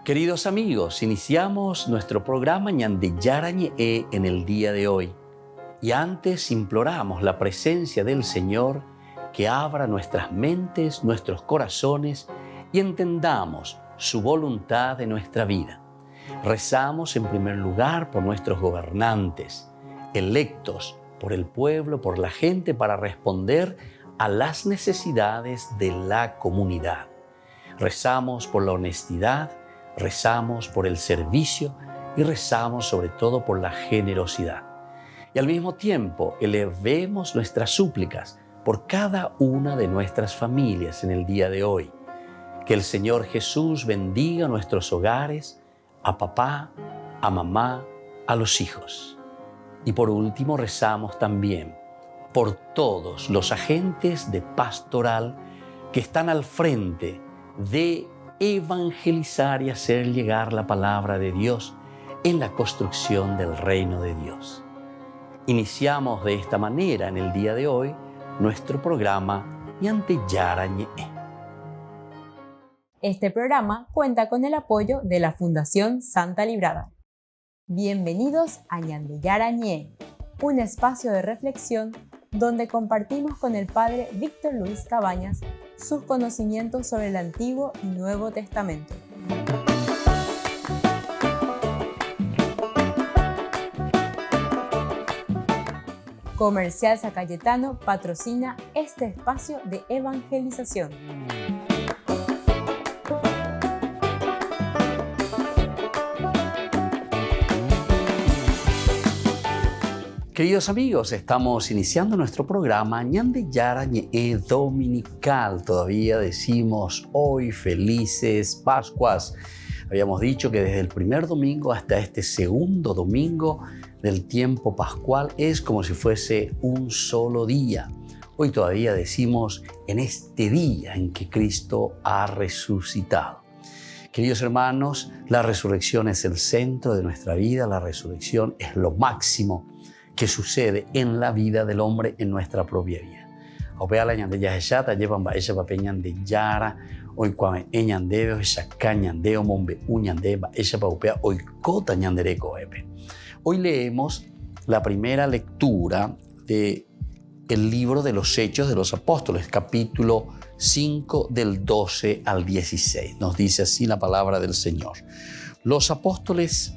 Queridos amigos, iniciamos nuestro programa Ñande Yarañe en el día de hoy. Y antes imploramos la presencia del Señor que abra nuestras mentes, nuestros corazones y entendamos su voluntad en nuestra vida. Rezamos en primer lugar por nuestros gobernantes, electos por el pueblo, por la gente, para responder a las necesidades de la comunidad. Rezamos por la honestidad, rezamos por el servicio y rezamos sobre todo por la generosidad. Y al mismo tiempo elevemos nuestras súplicas por cada una de nuestras familias en el día de hoy. Que el Señor Jesús bendiga nuestros hogares, a papá, a mamá, a los hijos. Y por último rezamos también por todos los agentes de pastoral que están al frente de evangelizar y hacer llegar la palabra de Dios en la construcción del reino de Dios. Iniciamos de esta manera en el día de hoy nuestro programa Ñande Yarañe. Este programa cuenta con el apoyo de la Fundación Santa Librada. Bienvenidos a Ñande Yarañe, un espacio de reflexión donde compartimos con el Padre Víctor Luis Cabañas sus conocimientos sobre el Antiguo y Nuevo Testamento. Comercial San Cayetano patrocina este espacio de evangelización. Queridos amigos, estamos iniciando nuestro programa Ñande Yarañe dominical. Todavía decimos hoy felices Pascuas. Habíamos dicho que desde el primer domingo hasta este segundo domingo del tiempo pascual es como si fuese un solo día. Hoy todavía decimos en este día en que Cristo ha resucitado. Queridos hermanos, la resurrección es el centro de nuestra vida. La resurrección es lo máximo que sucede en la vida del hombre en nuestra propia vida. Opea la ñande yaheshata llevan baesha pape ñande yara hoy cuame ñandeo shaka ñandeo mombe uñande baesha paupea hoy kota ñandereko epe. Hoy leemos la primera lectura de el libro de los Hechos de los Apóstoles, capítulo 5 del 12 al 16. Nos dice así la palabra del Señor. Los apóstoles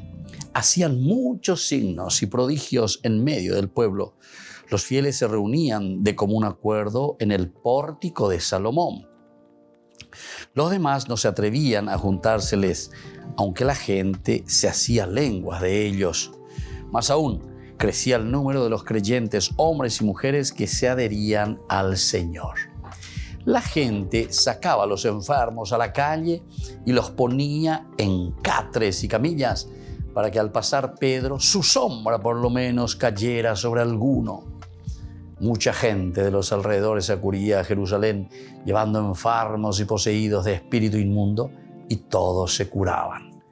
hacían muchos signos y prodigios en medio del pueblo. Los fieles se reunían de común acuerdo en el pórtico de Salomón. Los demás no se atrevían a juntárseles, aunque la gente se hacía lenguas de ellos. Más aún, crecía el número de los creyentes, hombres y mujeres que se adherían al Señor. La gente sacaba a los enfermos a la calle y los ponía en catres y camillas, para que al pasar Pedro, su sombra por lo menos cayera sobre alguno. Mucha gente de los alrededores acudía a Jerusalén, llevando enfermos y poseídos de espíritu inmundo, y todos se curaban.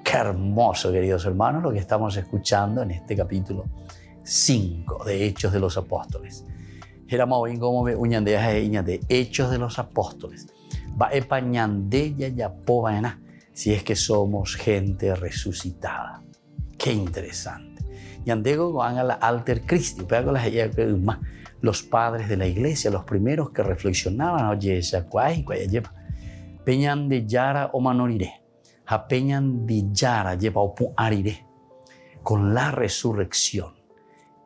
Qué hermoso, queridos hermanos, lo que estamos escuchando en este capítulo 5 de Hechos de los Apóstoles. De Hechos de los Apóstoles. Si es que somos gente resucitada. Qué interesante. Ñandego van a la alter Christi, los padres de la iglesia, los primeros que reflexionaban, oye, peñan de yara o manoriré, peñan de yara lleva o arire, con la resurrección.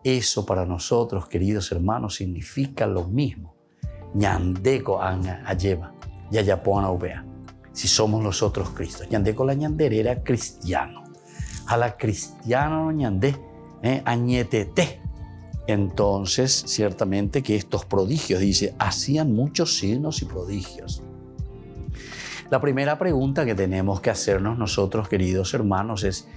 Eso para nosotros, queridos hermanos, significa lo mismo. Ñandego a lleva, ya upea. Si somos nosotros Cristo. Ñande con la ñandere era cristiano. A la cristiano ñande, añetete. Entonces, ciertamente que estos prodigios, dice, hacían muchos signos y prodigios. La primera pregunta que tenemos que hacernos nosotros, queridos hermanos, es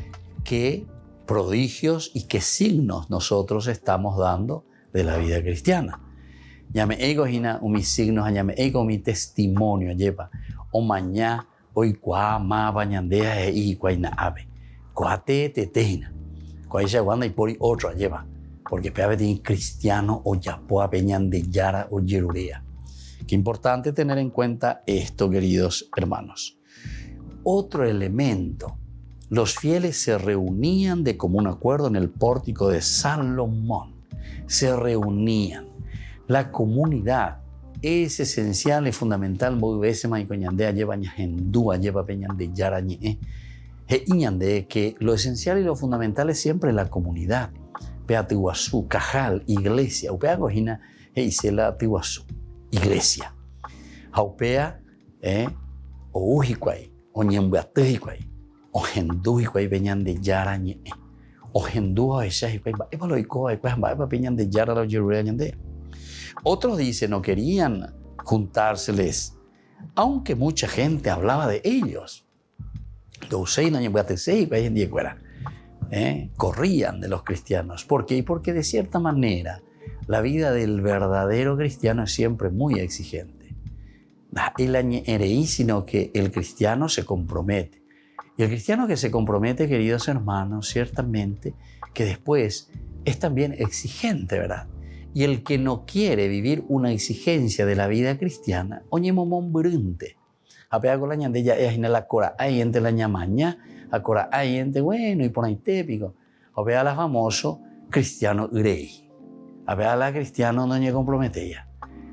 ¿qué prodigios y qué signos nosotros estamos dando de la vida cristiana? Llame ego hina mis signos, llame ego mi testimonio, lleva. O mañana, hoy cua ma bañandea y cuaina ave. Cuate tetena. Cuaisha guanda y por otro lleva. Porque peave tiene cristiano o yapoa peñan de yara o yerurea. Qué importante tener en cuenta esto, queridos hermanos. Otro elemento, los fieles se reunían de común acuerdo en el pórtico de Salomón. Se reunían. La comunidad es esencial y fundamental. Muy veces Maicoñandea lleva ñahendúa, lleva peñande yarañe. Que lo esencial y lo fundamental es siempre la comunidad. Pea tihuazú, cajal, iglesia. Upea cojina, la tihuazú, iglesia. Haupea, o ujicuay, o ñembuatujicuay, o gendújicuay peñande yarañe. O gendúa echajicuay, eva lo icoa, eva peñande yara lo yerureñande. Otros dicen, no querían juntárseles, aunque mucha gente hablaba de ellos. Corrían de los cristianos. ¿Por qué? Porque de cierta manera la vida del verdadero cristiano es siempre muy exigente. Sino que el cristiano se compromete. Y el cristiano que se compromete, queridos hermanos, ciertamente que después es también exigente, ¿verdad? Y el que no quiere vivir una exigencia de la vida cristiana, oñemomón brunte. Apea con la ñandella es en la cora ahí entre la ñamaña, a cora ahí entre bueno y por ahí típico. Apea la famoso cristiano grey. Apea la cristiano no ñe comprometella.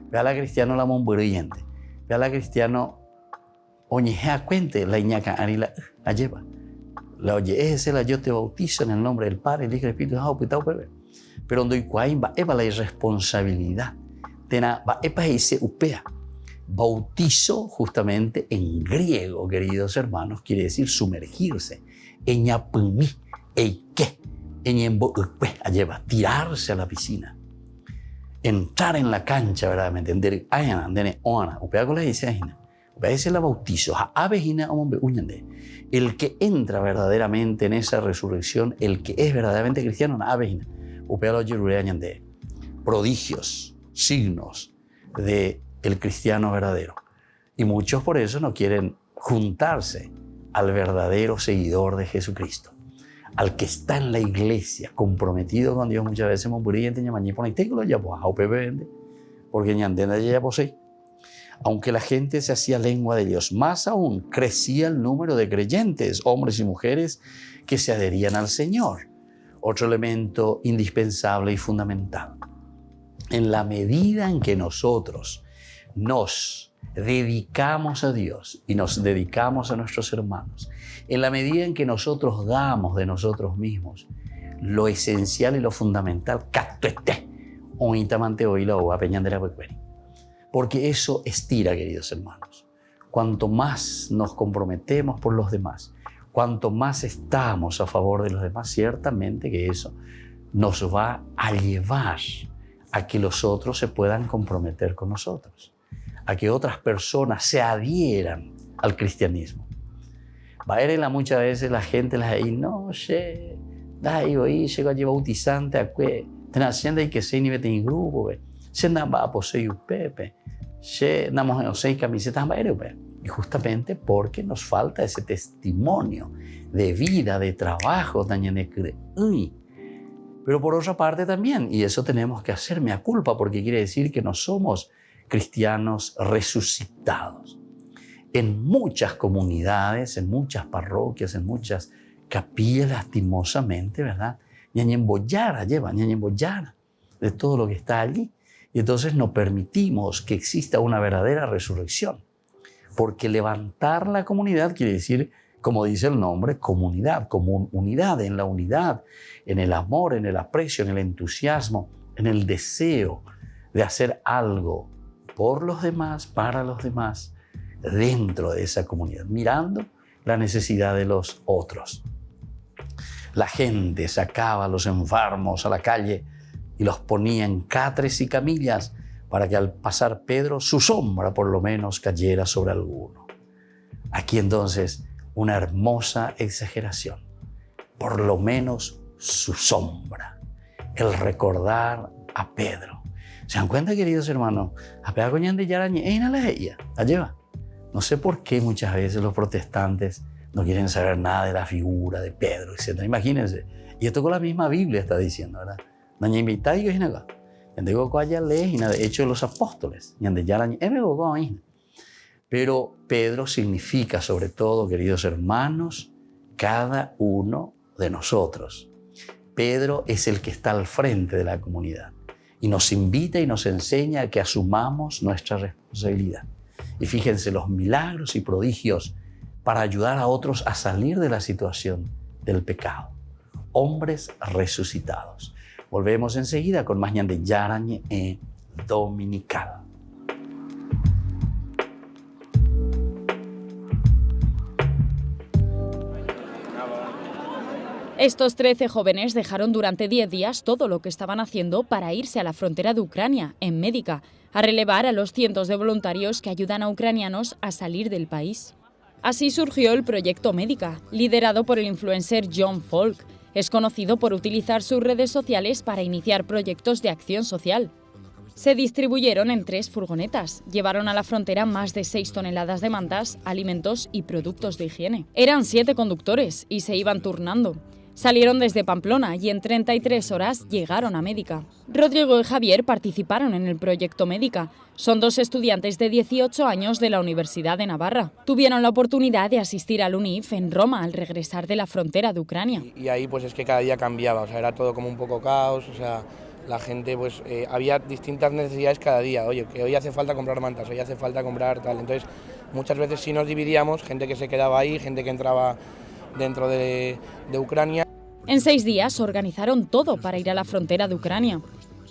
Apea la cristiano la monburriente. Apea la cristiano oñejea cuente la iñaca anila la lleva. La oye ese la yo te bautizo en el nombre del Padre, el Hijo y el Espíritu Santo, pero donde va eva la irresponsabilidad. Tena va epa ese upea. Bautizo, justamente en griego, queridos hermanos, quiere decir sumergirse. Eñapumi, eike, eñembo, lleva, tirarse a la piscina. Entrar en la cancha, verdaderamente. Entender, ayana, andene, oana, upea con la dice ayana. Upea ese la bautizo, ha avejina, omombe, uñande. El que entra verdaderamente en esa resurrección, el que es verdaderamente cristiano, na avejina. Upea lo yerureñande. Prodigios, signos de el cristiano verdadero. Y muchos por eso no quieren juntarse al verdadero seguidor de Jesucristo, al que está en la iglesia, comprometido con Dios. Muchas veces porque aunque la gente se hacía lengua de Dios, más aún crecía el número de creyentes, hombres y mujeres que se adherían al Señor. Otro elemento indispensable y fundamental. En la medida en que nosotros nos dedicamos a Dios y nos dedicamos a nuestros hermanos, en la medida en que nosotros damos de nosotros mismos, lo esencial y lo fundamental, porque eso estira, queridos hermanos. Cuanto más nos comprometemos por los demás, cuanto más estamos a favor de los demás, ciertamente que eso nos va a llevar a que los otros se puedan comprometer con nosotros, a que otras personas se adhieran al cristianismo. Muchas veces la gente les dice, no, llego allí bautizante, a que haciendo que se ni vete en grupo, se nada a poseer pepe, se nada más seis camisetas y justamente porque nos falta ese testimonio de vida, de trabajo, pero por otra parte también, y eso tenemos que hacer mea culpa, porque quiere decir que no somos cristianos resucitados. En muchas comunidades, en muchas parroquias, en muchas capillas, lastimosamente, ¿verdad? Ñañemboyara lleva, ñañemboyara de todo lo que está allí. Y entonces no permitimos que exista una verdadera resurrección. Porque levantar la comunidad quiere decir, como dice el nombre, comunidad, como unidad, en la unidad, en el amor, en el aprecio, en el entusiasmo, en el deseo de hacer algo por los demás, para los demás, dentro de esa comunidad, mirando la necesidad de los otros. La gente sacaba a los enfermos a la calle y los ponía en catres y camillas para que al pasar Pedro, su sombra por lo menos cayera sobre alguno. Aquí entonces una hermosa exageración, por lo menos su sombra, el recordar a Pedro. ¿Se dan cuenta, queridos hermanos? No sé por qué muchas veces los protestantes no quieren saber nada de la figura de Pedro, etc. Imagínense. Y esto con la misma Biblia está diciendo, ¿verdad? De hecho, de los apóstoles. Pero Pedro significa sobre todo, queridos hermanos, cada uno de nosotros. Pedro es el que está al frente de la comunidad y nos invita y nos enseña a que asumamos nuestra responsabilidad. Y fíjense los milagros y prodigios para ayudar a otros a salir de la situación del pecado. Hombres resucitados. Volvemos enseguida con más Ñande Yara Ñe'e Dominical. Estos 13 jóvenes dejaron durante 10 días todo lo que estaban haciendo para irse a la frontera de Ucrania, en Médica, a relevar a los cientos de voluntarios que ayudan a ucranianos a salir del país. Así surgió el proyecto Médica, liderado por el influencer John Folk. Es conocido por utilizar sus redes sociales para iniciar proyectos de acción social. Se distribuyeron en 3 furgonetas. Llevaron a la frontera más de 6 toneladas de mantas, alimentos y productos de higiene. Eran 7 conductores y se iban turnando. Salieron desde Pamplona y en 33 horas llegaron a Médica. Rodrigo y Javier participaron en el proyecto Médica. Son 2 estudiantes de 18 años de la Universidad de Navarra. Tuvieron la oportunidad de asistir al UNIF en Roma al regresar de la frontera de Ucrania. Y ahí pues es que cada día cambiaba, o sea, era todo como un poco caos, o sea, la gente pues había distintas necesidades cada día. Oye, que hoy hace falta comprar mantas, hoy hace falta comprar tal. Entonces muchas veces sí nos dividíamos, gente que se quedaba ahí, gente que entraba dentro de Ucrania. En 6 días organizaron todo para ir a la frontera de Ucrania.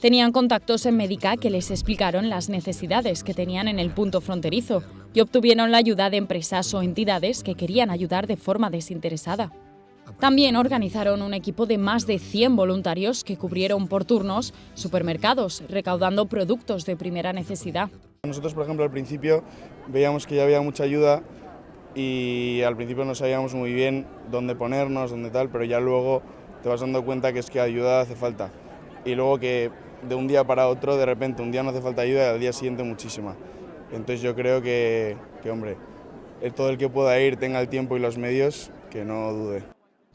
Tenían contactos en Médica que les explicaron las necesidades que tenían en el punto fronterizo y obtuvieron la ayuda de empresas o entidades que querían ayudar de forma desinteresada. También organizaron un equipo de más de 100 voluntarios que cubrieron por turnos supermercados, recaudando productos de primera necesidad. Nosotros, por ejemplo, al principio veíamos que ya había mucha ayuda y al principio no sabíamos muy bien dónde ponernos, dónde tal, pero ya luego te vas dando cuenta que es que ayuda hace falta. Y luego que de un día para otro, de repente, un día no hace falta ayuda y al día siguiente muchísima. Entonces yo creo que hombre, todo el que pueda ir, tenga el tiempo y los medios, que no dude.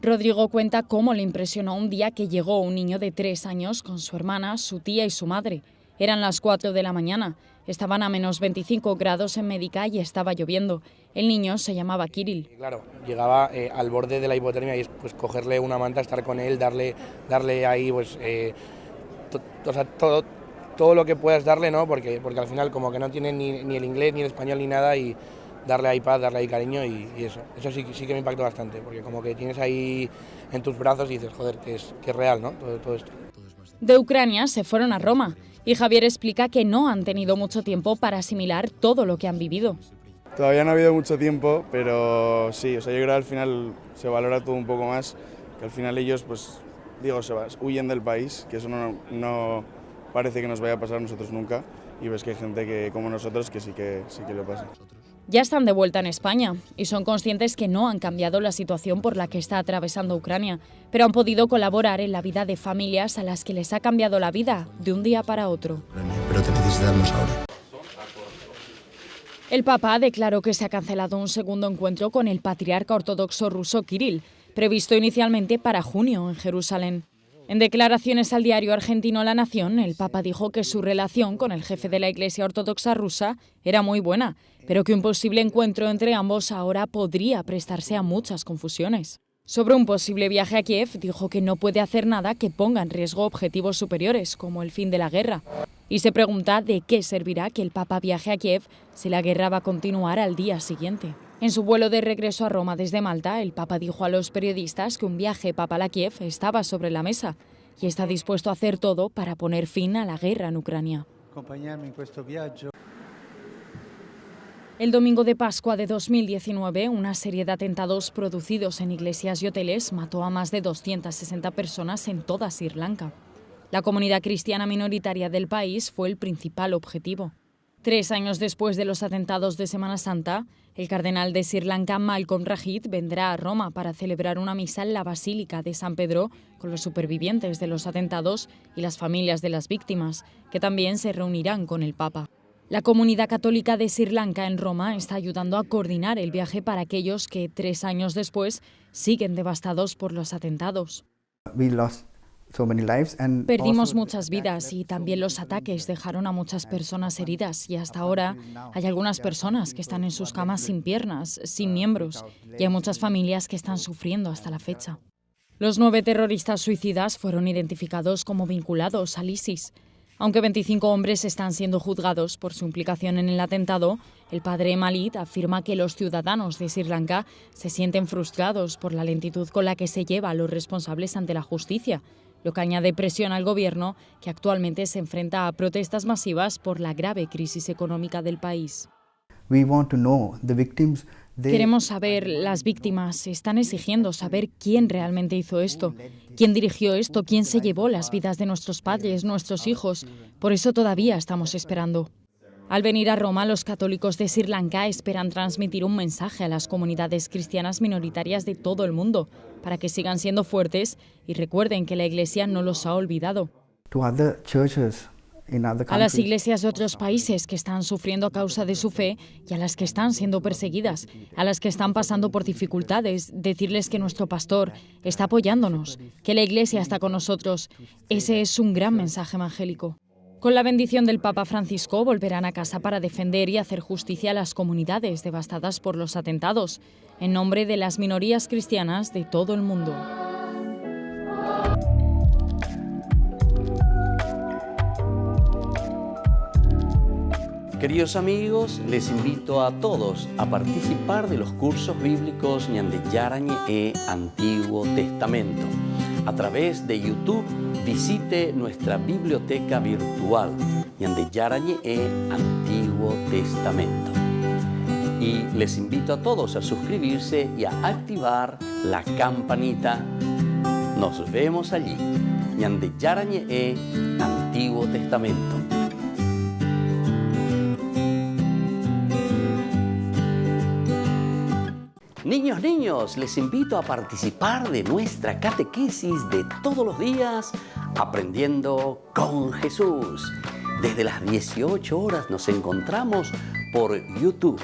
Rodrigo cuenta cómo le impresionó un día que llegó un niño de 3 años con su hermana, su tía y su madre. Eran las 4 de la mañana. Estaban a menos 25 grados en Médica y estaba lloviendo. El niño se llamaba Kirill. Claro, llegaba al borde de la hipotermia y es pues cogerle una manta, estar con él, darle ahí pues todo lo que puedas darle, ¿no? Porque al final como que no tiene ni el inglés ni el español ni nada y darle ahí paz, darle ahí cariño y eso sí que me impactó bastante, porque como que tienes ahí en tus brazos y dices, joder, que es real, ¿no? Todo esto. De Ucrania se fueron a Roma y Javier explica que no han tenido mucho tiempo para asimilar todo lo que han vivido. Todavía no ha habido mucho tiempo, pero sí, o sea, yo creo que al final se valora todo un poco más, que al final ellos, pues, huyen del país, que eso no parece que nos vaya a pasar a nosotros nunca, y ves que hay gente que, como nosotros que sí que le pasa. Ya están de vuelta en España y son conscientes que no han cambiado la situación por la que está atravesando Ucrania, pero han podido colaborar en la vida de familias a las que les ha cambiado la vida de un día para otro. Pero te necesitamos ahora. El Papa declaró que se ha cancelado un segundo encuentro con el patriarca ortodoxo ruso Kirill, previsto inicialmente para junio en Jerusalén. En declaraciones al diario argentino La Nación, el Papa dijo que su relación con el jefe de la Iglesia Ortodoxa rusa era muy buena, pero que un posible encuentro entre ambos ahora podría prestarse a muchas confusiones. Sobre un posible viaje a Kiev, dijo que no puede hacer nada que ponga en riesgo objetivos superiores, como el fin de la guerra. Y se pregunta de qué servirá que el Papa viaje a Kiev si la guerra va a continuar al día siguiente. En su vuelo de regreso a Roma desde Malta, el Papa dijo a los periodistas que un viaje papal a Kiev estaba sobre la mesa y está dispuesto a hacer todo para poner fin a la guerra en Ucrania. El domingo de Pascua de 2019, una serie de atentados producidos en iglesias y hoteles mató a más de 260 personas en toda Sri Lanka. La comunidad cristiana minoritaria del país fue el principal objetivo. 3 años después de los atentados de Semana Santa, el cardenal de Sri Lanka, Malcolm Rajit, vendrá a Roma para celebrar una misa en la Basílica de San Pedro con los supervivientes de los atentados y las familias de las víctimas, que también se reunirán con el Papa. La comunidad católica de Sri Lanka en Roma está ayudando a coordinar el viaje para aquellos que 3 años después siguen devastados por los atentados. We lost Perdimos muchas vidas y también los ataques dejaron a muchas personas heridas y hasta ahora hay algunas personas que están en sus camas sin piernas, sin miembros y hay muchas familias que están sufriendo hasta la fecha. Los 9 terroristas suicidas fueron identificados como vinculados al ISIS. Aunque 25 hombres están siendo juzgados por su implicación en el atentado, el padre Malid afirma que los ciudadanos de Sri Lanka se sienten frustrados por la lentitud con la que se lleva a los responsables ante la justicia, lo que añade presión al gobierno, que actualmente se enfrenta a protestas masivas por la grave crisis económica del país. Queremos saber, las víctimas están exigiendo saber quién realmente hizo esto, quién dirigió esto, quién se llevó las vidas de nuestros padres, nuestros hijos. Por eso todavía estamos esperando. Al venir a Roma, los católicos de Sri Lanka esperan transmitir un mensaje a las comunidades cristianas minoritarias de todo el mundo, para que sigan siendo fuertes y recuerden que la Iglesia no los ha olvidado. A las iglesias de otros países que están sufriendo a causa de su fe y a las que están siendo perseguidas, a las que están pasando por dificultades, decirles que nuestro pastor está apoyándonos, que la Iglesia está con nosotros. Ese es un gran mensaje evangélico. Con la bendición del Papa Francisco volverán a casa para defender y hacer justicia a las comunidades devastadas por los atentados, en nombre de las minorías cristianas de todo el mundo. Queridos amigos, les invito a todos a participar de los cursos bíblicos Ñande Yara Ñe Antiguo Testamento. A través de YouTube, visite nuestra biblioteca virtual Ñande Yara Ñe Antiguo Testamento. Y les invito a todos a suscribirse y a activar la campanita. Nos vemos allí. Ñande Yara Ñe Antiguo Testamento. Niños, les invito a participar de nuestra catequesis de todos los días, Aprendiendo con Jesús. Desde las 18 horas nos encontramos por YouTube.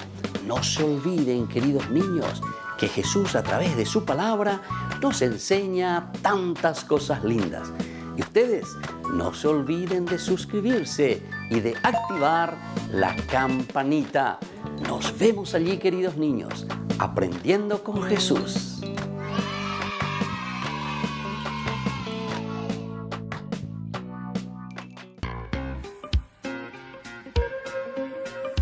No se olviden, queridos niños, que Jesús a través de su palabra nos enseña tantas cosas lindas. Y ustedes no se olviden de suscribirse y de activar la campanita. Nos vemos allí, queridos niños, Aprendiendo con Jesús.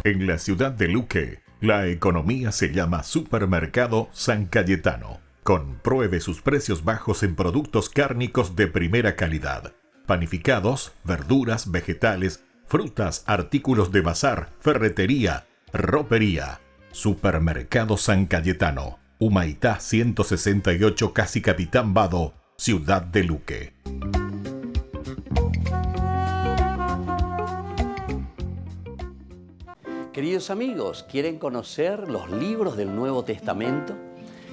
En la ciudad de Luque, la economía se llama Supermercado San Cayetano. Compruebe sus precios bajos en productos cárnicos de primera calidad. Panificados, verduras, vegetales, frutas, artículos de bazar, ferretería, ropería. Supermercado San Cayetano, Humaitá 168, Casi Capitán Vado, Ciudad de Luque. Queridos amigos, ¿quieren conocer los libros del Nuevo Testamento?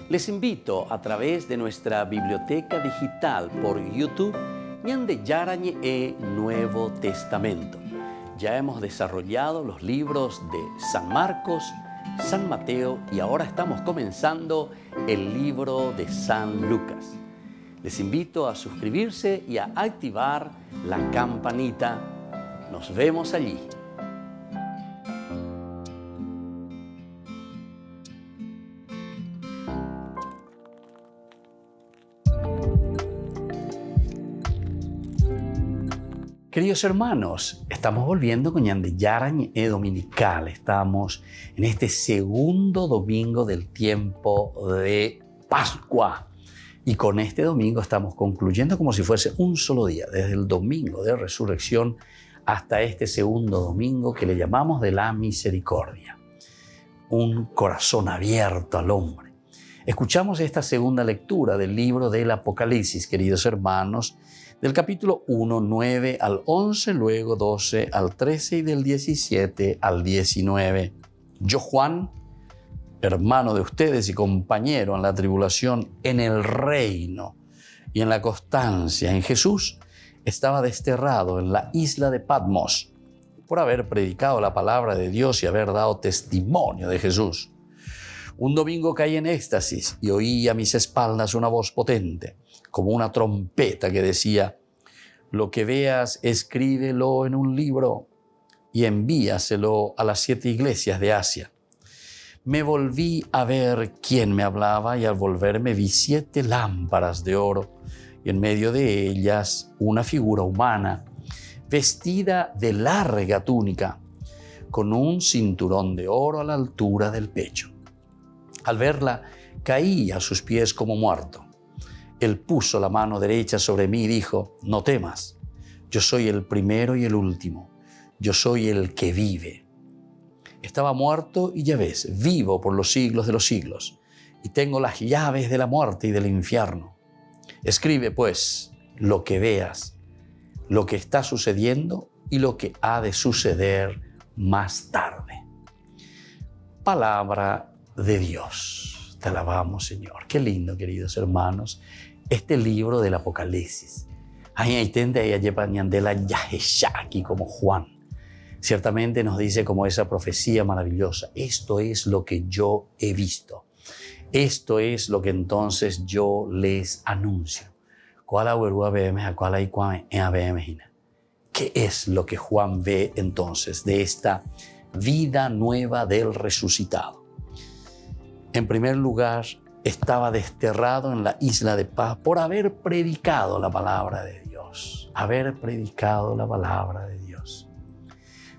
Les invito a través de nuestra biblioteca digital por YouTube, Ñande Yara Ñe Nuevo Testamento. Ya hemos desarrollado los libros de San Marcos, San Mateo y ahora estamos comenzando el libro de San Lucas. Les invito a suscribirse y a activar la campanita. Nos vemos allí. Queridos hermanos, estamos volviendo con Ñande Yara Ñe Dominical. Estamos en este segundo domingo del tiempo de Pascua. Y con este domingo estamos concluyendo como si fuese un solo día, desde el domingo de resurrección hasta este segundo domingo que le llamamos de la misericordia. Un corazón abierto al hombre. Escuchamos esta segunda lectura del libro del Apocalipsis, queridos hermanos, del capítulo 1, 9 al 11, luego 12 al 13 y del 17 al 19. Yo, Juan, hermano de ustedes y compañero en la tribulación, en el reino y en la constancia en Jesús, estaba desterrado en la isla de Patmos por haber predicado la palabra de Dios y haber dado testimonio de Jesús. Un domingo caí en éxtasis y oí a mis espaldas una voz potente, como una trompeta que decía: Lo que veas, escríbelo en un libro y envíaselo a las 7 iglesias de Asia. Me volví a ver quién me hablaba y al volverme vi 7 lámparas de oro y en medio de ellas una figura humana vestida de larga túnica con un cinturón de oro a la altura del pecho. Al verla, caí a sus pies como muerto. Él puso la mano derecha sobre mí y dijo: no temas, yo soy el primero y el último, yo soy el que vive. Estaba muerto y ya ves, vivo por los siglos de los siglos, y tengo las llaves de la muerte y del infierno. Escribe pues lo que veas, lo que está sucediendo y lo que ha de suceder más tarde. Palabra de Dios. Te alabamos, Señor. Qué lindo, queridos hermanos, este libro del Apocalipsis. Hay tende ahí de la Yaheshaki como Juan. Ciertamente nos dice como esa profecía maravillosa: esto es lo que yo he visto. Esto es lo que entonces yo les anuncio. ¿Qué es lo que Juan ve entonces de esta vida nueva del resucitado? En primer lugar, estaba desterrado en la isla de Paz por haber predicado la palabra de Dios. Haber predicado la palabra de Dios.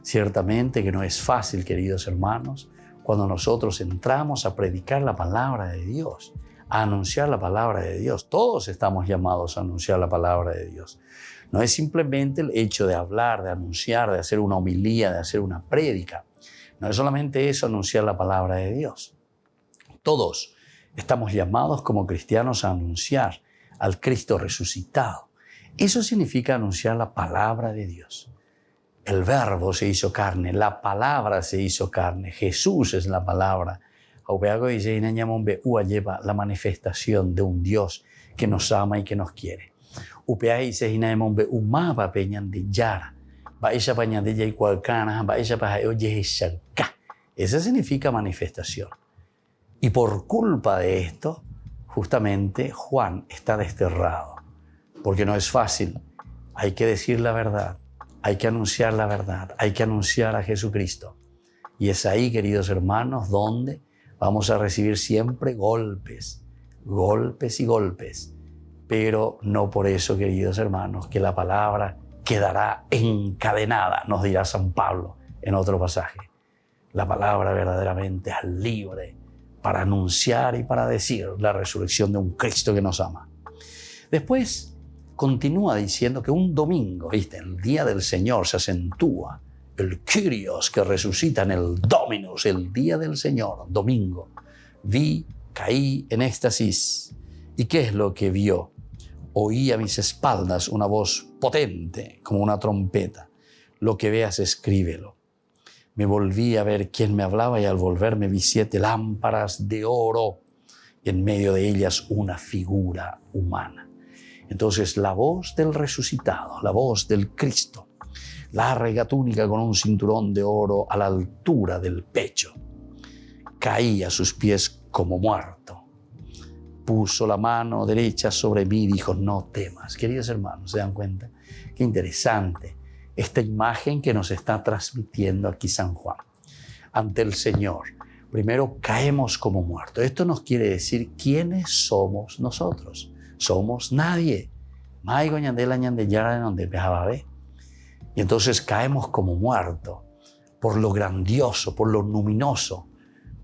Ciertamente que no es fácil, queridos hermanos, cuando nosotros entramos a predicar la palabra de Dios, a anunciar la palabra de Dios. Todos estamos llamados a anunciar la palabra de Dios. No es simplemente el hecho de hablar, de anunciar, de hacer una homilía, de hacer una prédica. No es solamente eso, anunciar la palabra de Dios. Todos estamos llamados como cristianos a anunciar al Cristo resucitado. Eso significa anunciar la palabra de Dios. El verbo se hizo carne, la palabra se hizo carne. Jesús es la palabra. La manifestación de un Dios que nos ama y que nos quiere. Esa significa manifestación. Y por culpa de esto, justamente Juan está desterrado. Porque no es fácil. Hay que decir la verdad. Hay que anunciar la verdad. Hay que anunciar a Jesucristo. Y es ahí, queridos hermanos, donde vamos a recibir siempre golpes. Golpes y golpes. Pero no por eso, queridos hermanos, que la palabra quedará encadenada, nos dirá San Pablo en otro pasaje. La palabra verdaderamente es libre para anunciar y para decir la resurrección de un Cristo que nos ama. Después continúa diciendo que un domingo, ¿viste? El día del Señor se acentúa. El Kyrios que resucita en el Dominus, el día del Señor, domingo. Caí en éxtasis. ¿Y qué es lo que vio? Oí a mis espaldas una voz potente, como una trompeta. Lo que veas, escríbelo. Me volví a ver quién me hablaba y al volverme vi 7 lámparas de oro y en medio de ellas una figura humana. Entonces la voz del resucitado, la voz del Cristo, larga túnica con un cinturón de oro a la altura del pecho. Caí a sus pies como muerto. Puso la mano derecha sobre mí y dijo: no temas. Queridos hermanos, ¿se dan cuenta? Qué interesante esta imagen que nos está transmitiendo aquí San Juan. Ante el Señor, primero caemos como muertos. Esto nos quiere decir quiénes somos nosotros. Somos nadie. Y entonces caemos como muertos por lo grandioso, por lo luminoso,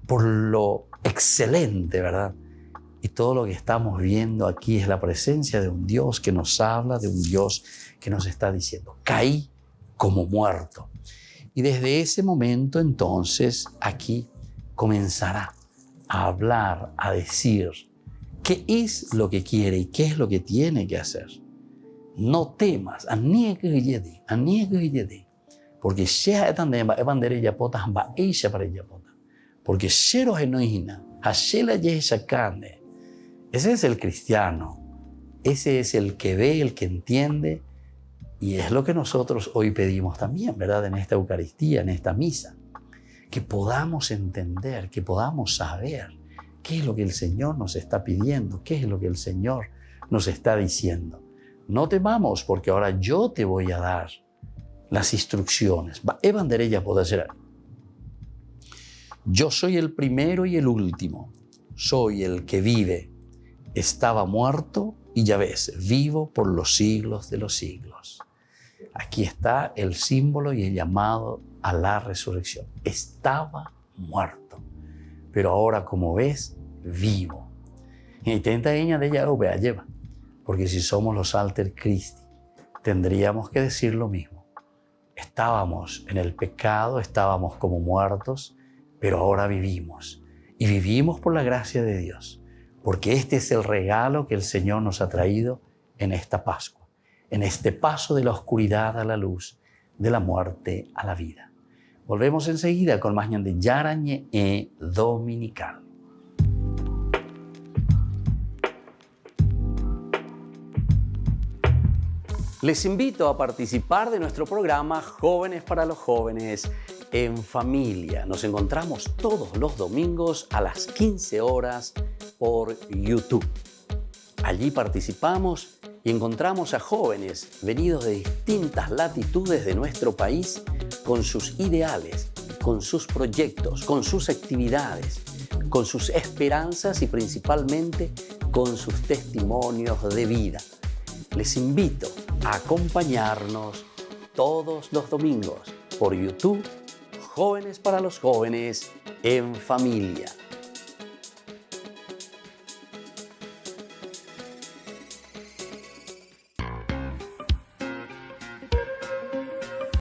por lo excelente, ¿verdad? Y todo lo que estamos viendo aquí es la presencia de un Dios que nos habla, de un Dios que nos está diciendo: caí como muerto. Y desde ese momento entonces aquí comenzará a hablar, a decir qué es lo que quiere y qué es lo que tiene que hacer. No temas, porque porque ese es el cristiano, ese es el que ve, el que entiende, y es lo que nosotros hoy pedimos también, ¿verdad? En esta Eucaristía, en esta misa, que podamos entender, que podamos saber qué es lo que el Señor nos está pidiendo, qué es lo que el Señor nos está diciendo. no temamos porque ahora yo te voy a dar las instrucciones. Evanderella puede ser. Yo soy el primero y el último. Soy el que vive. Estaba muerto y ya ves, vivo por los siglos de los siglos. Aquí está el símbolo y el llamado a la resurrección. Estaba muerto, pero ahora, como ves, vivo. Y tenta ella de ella lleva, porque si somos los Alter Christi, tendríamos que decir lo mismo. Estábamos en el pecado, estábamos como muertos, pero ahora vivimos. Y vivimos por la gracia de Dios, porque este es el regalo que el Señor nos ha traído en esta Pascua, en este paso de la oscuridad a la luz, de la muerte a la vida. Volvemos enseguida con más Ñande Yara Ñe Dominical. Les invito a participar de nuestro programa Jóvenes para los Jóvenes en Familia. Nos encontramos todos los domingos a las 15 horas por YouTube. Allí participamos y encontramos a jóvenes venidos de distintas latitudes de nuestro país con sus ideales, con sus proyectos, con sus actividades, con sus esperanzas y principalmente con sus testimonios de vida. Les invito a acompañarnos todos los domingos por YouTube, Jóvenes para los Jóvenes en Familia.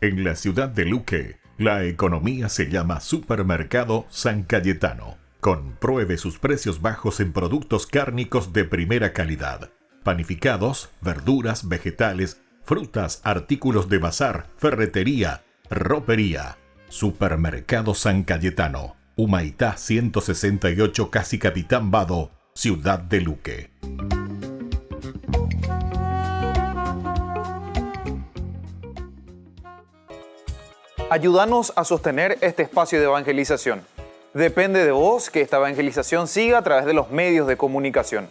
En la ciudad de Luque, la economía se llama Supermercado San Cayetano. Compruebe sus precios bajos en productos cárnicos de primera calidad. Panificados, verduras, vegetales, frutas, artículos de bazar, ferretería, ropería. Supermercado San Cayetano, Humaitá 168, Casi Capitán Vado, Ciudad de Luque. Ayúdanos a sostener este espacio de evangelización. Depende de vos que esta evangelización siga a través de los medios de comunicación.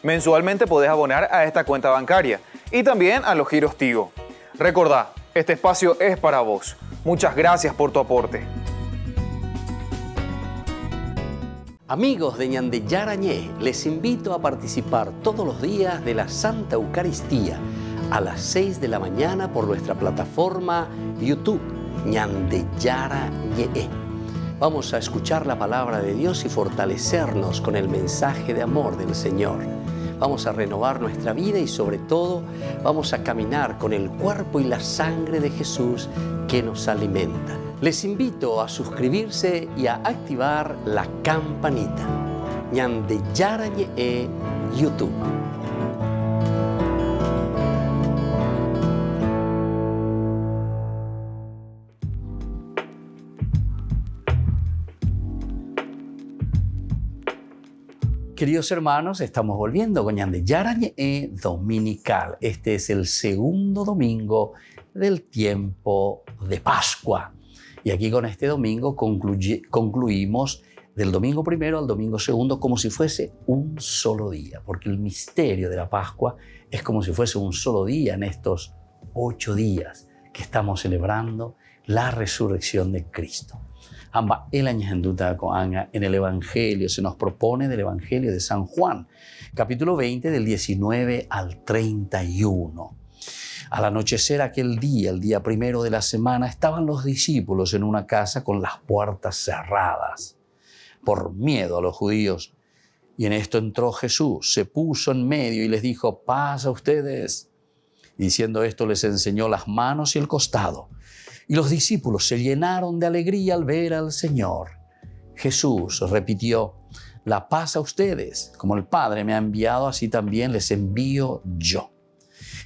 Mensualmente podés abonar a esta cuenta bancaria y también a los giros Tigo. Recordá, este espacio es para vos. Muchas gracias por tu aporte. Amigos de Ñande Yara Ñe, les invito a participar todos los días de la Santa Eucaristía a las 6 de la mañana por nuestra plataforma YouTube, Ñande Yara Ñe. Vamos a escuchar la palabra de Dios y fortalecernos con el mensaje de amor del Señor. Vamos a renovar nuestra vida y sobre todo vamos a caminar con el cuerpo y la sangre de Jesús que nos alimenta. Les invito a suscribirse y a activar la campanita. Ñande Yara Ñe YouTube. Queridos hermanos, estamos volviendo con Ñande Yara Ñe Dominical. Este es el segundo domingo del tiempo de Pascua. Y aquí con este domingo concluimos del domingo primero al domingo segundo como si fuese un solo día, porque el misterio de la Pascua es como si fuese un solo día en estos 8 días que estamos celebrando la resurrección de Cristo. En el Evangelio, se nos propone del Evangelio de San Juan, capítulo 20, del 19 al 31. Al anochecer aquel día, el día primero de la semana, estaban los discípulos en una casa con las puertas cerradas, por miedo a los judíos. Y en esto entró Jesús, se puso en medio y les dijo: paz a ustedes. Y diciendo esto les enseñó las manos y el costado. Y los discípulos se llenaron de alegría al ver al Señor. Jesús repitió: la paz a ustedes, como el Padre me ha enviado, así también les envío yo.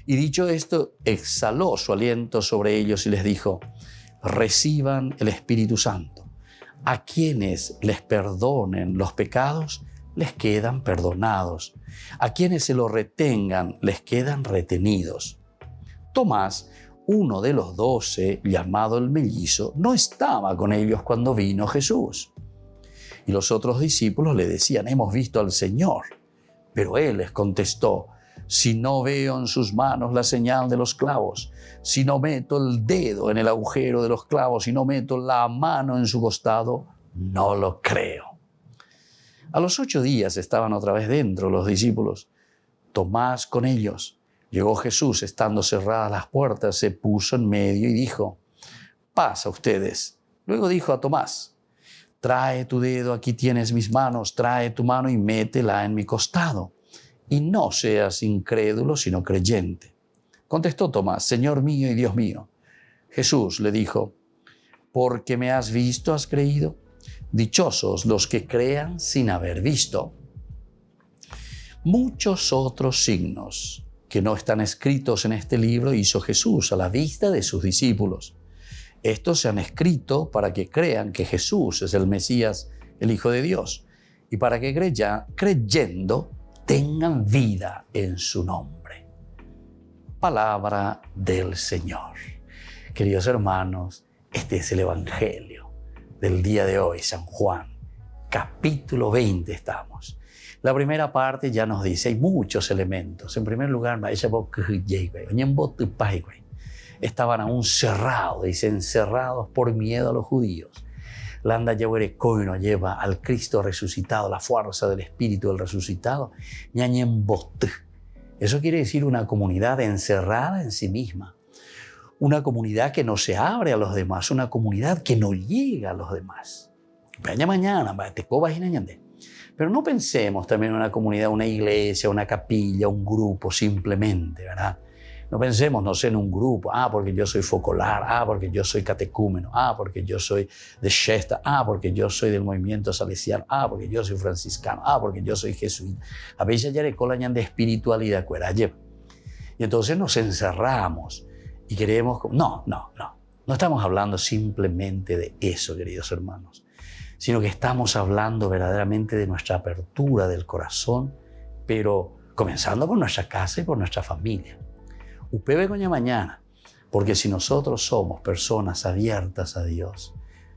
Y dicho esto, exhaló su aliento sobre ellos y les dijo: reciban el Espíritu Santo. A quienes les perdonen los pecados, les quedan perdonados. A quienes se lo retengan, les quedan retenidos. Tomás, uno de los 12, llamado el mellizo, no estaba con ellos cuando vino Jesús. Y los otros discípulos le decían: hemos visto al Señor. Pero él les contestó: si no veo en sus manos la señal de los clavos, si no meto el dedo en el agujero de los clavos, si no meto la mano en su costado, no lo creo. A los 8 días estaban otra vez dentro los discípulos, Tomás con ellos. Llegó Jesús, estando cerradas las puertas, se puso en medio y dijo, paz a ustedes. Luego dijo a Tomás, trae tu dedo, aquí tienes mis manos, trae tu mano y métela en mi costado. Y no seas incrédulo, sino creyente. Contestó Tomás, Señor mío y Dios mío. Jesús le dijo, porque me has visto, has creído. Dichosos los que crean sin haber visto. Muchos otros signos que no están escritos en este libro hizo Jesús a la vista de sus discípulos. Estos se han escrito para que crean que Jesús es el Mesías, el Hijo de Dios, y para que creyendo tengan vida en su nombre. Palabra del Señor. Queridos hermanos, este es el Evangelio del día de hoy, San Juan, capítulo 20 estamos. La primera parte ya nos dice, hay muchos elementos. En primer lugar, estaban aún cerrados, dice, encerrados por miedo a los judíos. Landa Yahuerecoino lleva al Cristo resucitado, la fuerza del Espíritu del resucitado. Eso quiere decir una comunidad encerrada en sí misma. Una comunidad que no se abre a los demás, una comunidad que no llega a los demás. Pero no pensemos también en una comunidad, una iglesia, una capilla, un grupo simplemente, ¿verdad? No pensemos, no sé, en un grupo, porque yo soy focolar, porque yo soy catecúmeno, porque yo soy de Shesta, porque yo soy del movimiento salesiano, porque yo soy franciscano, porque yo soy jesuita. A veces ya le colan de espiritualidad, y entonces nos encerramos y queremos... No estamos hablando simplemente de eso, queridos hermanos, sino que estamos hablando verdaderamente de nuestra apertura del corazón, pero comenzando por nuestra casa y por nuestra familia. Upebe coña mañana, porque si nosotros somos personas abiertas a Dios,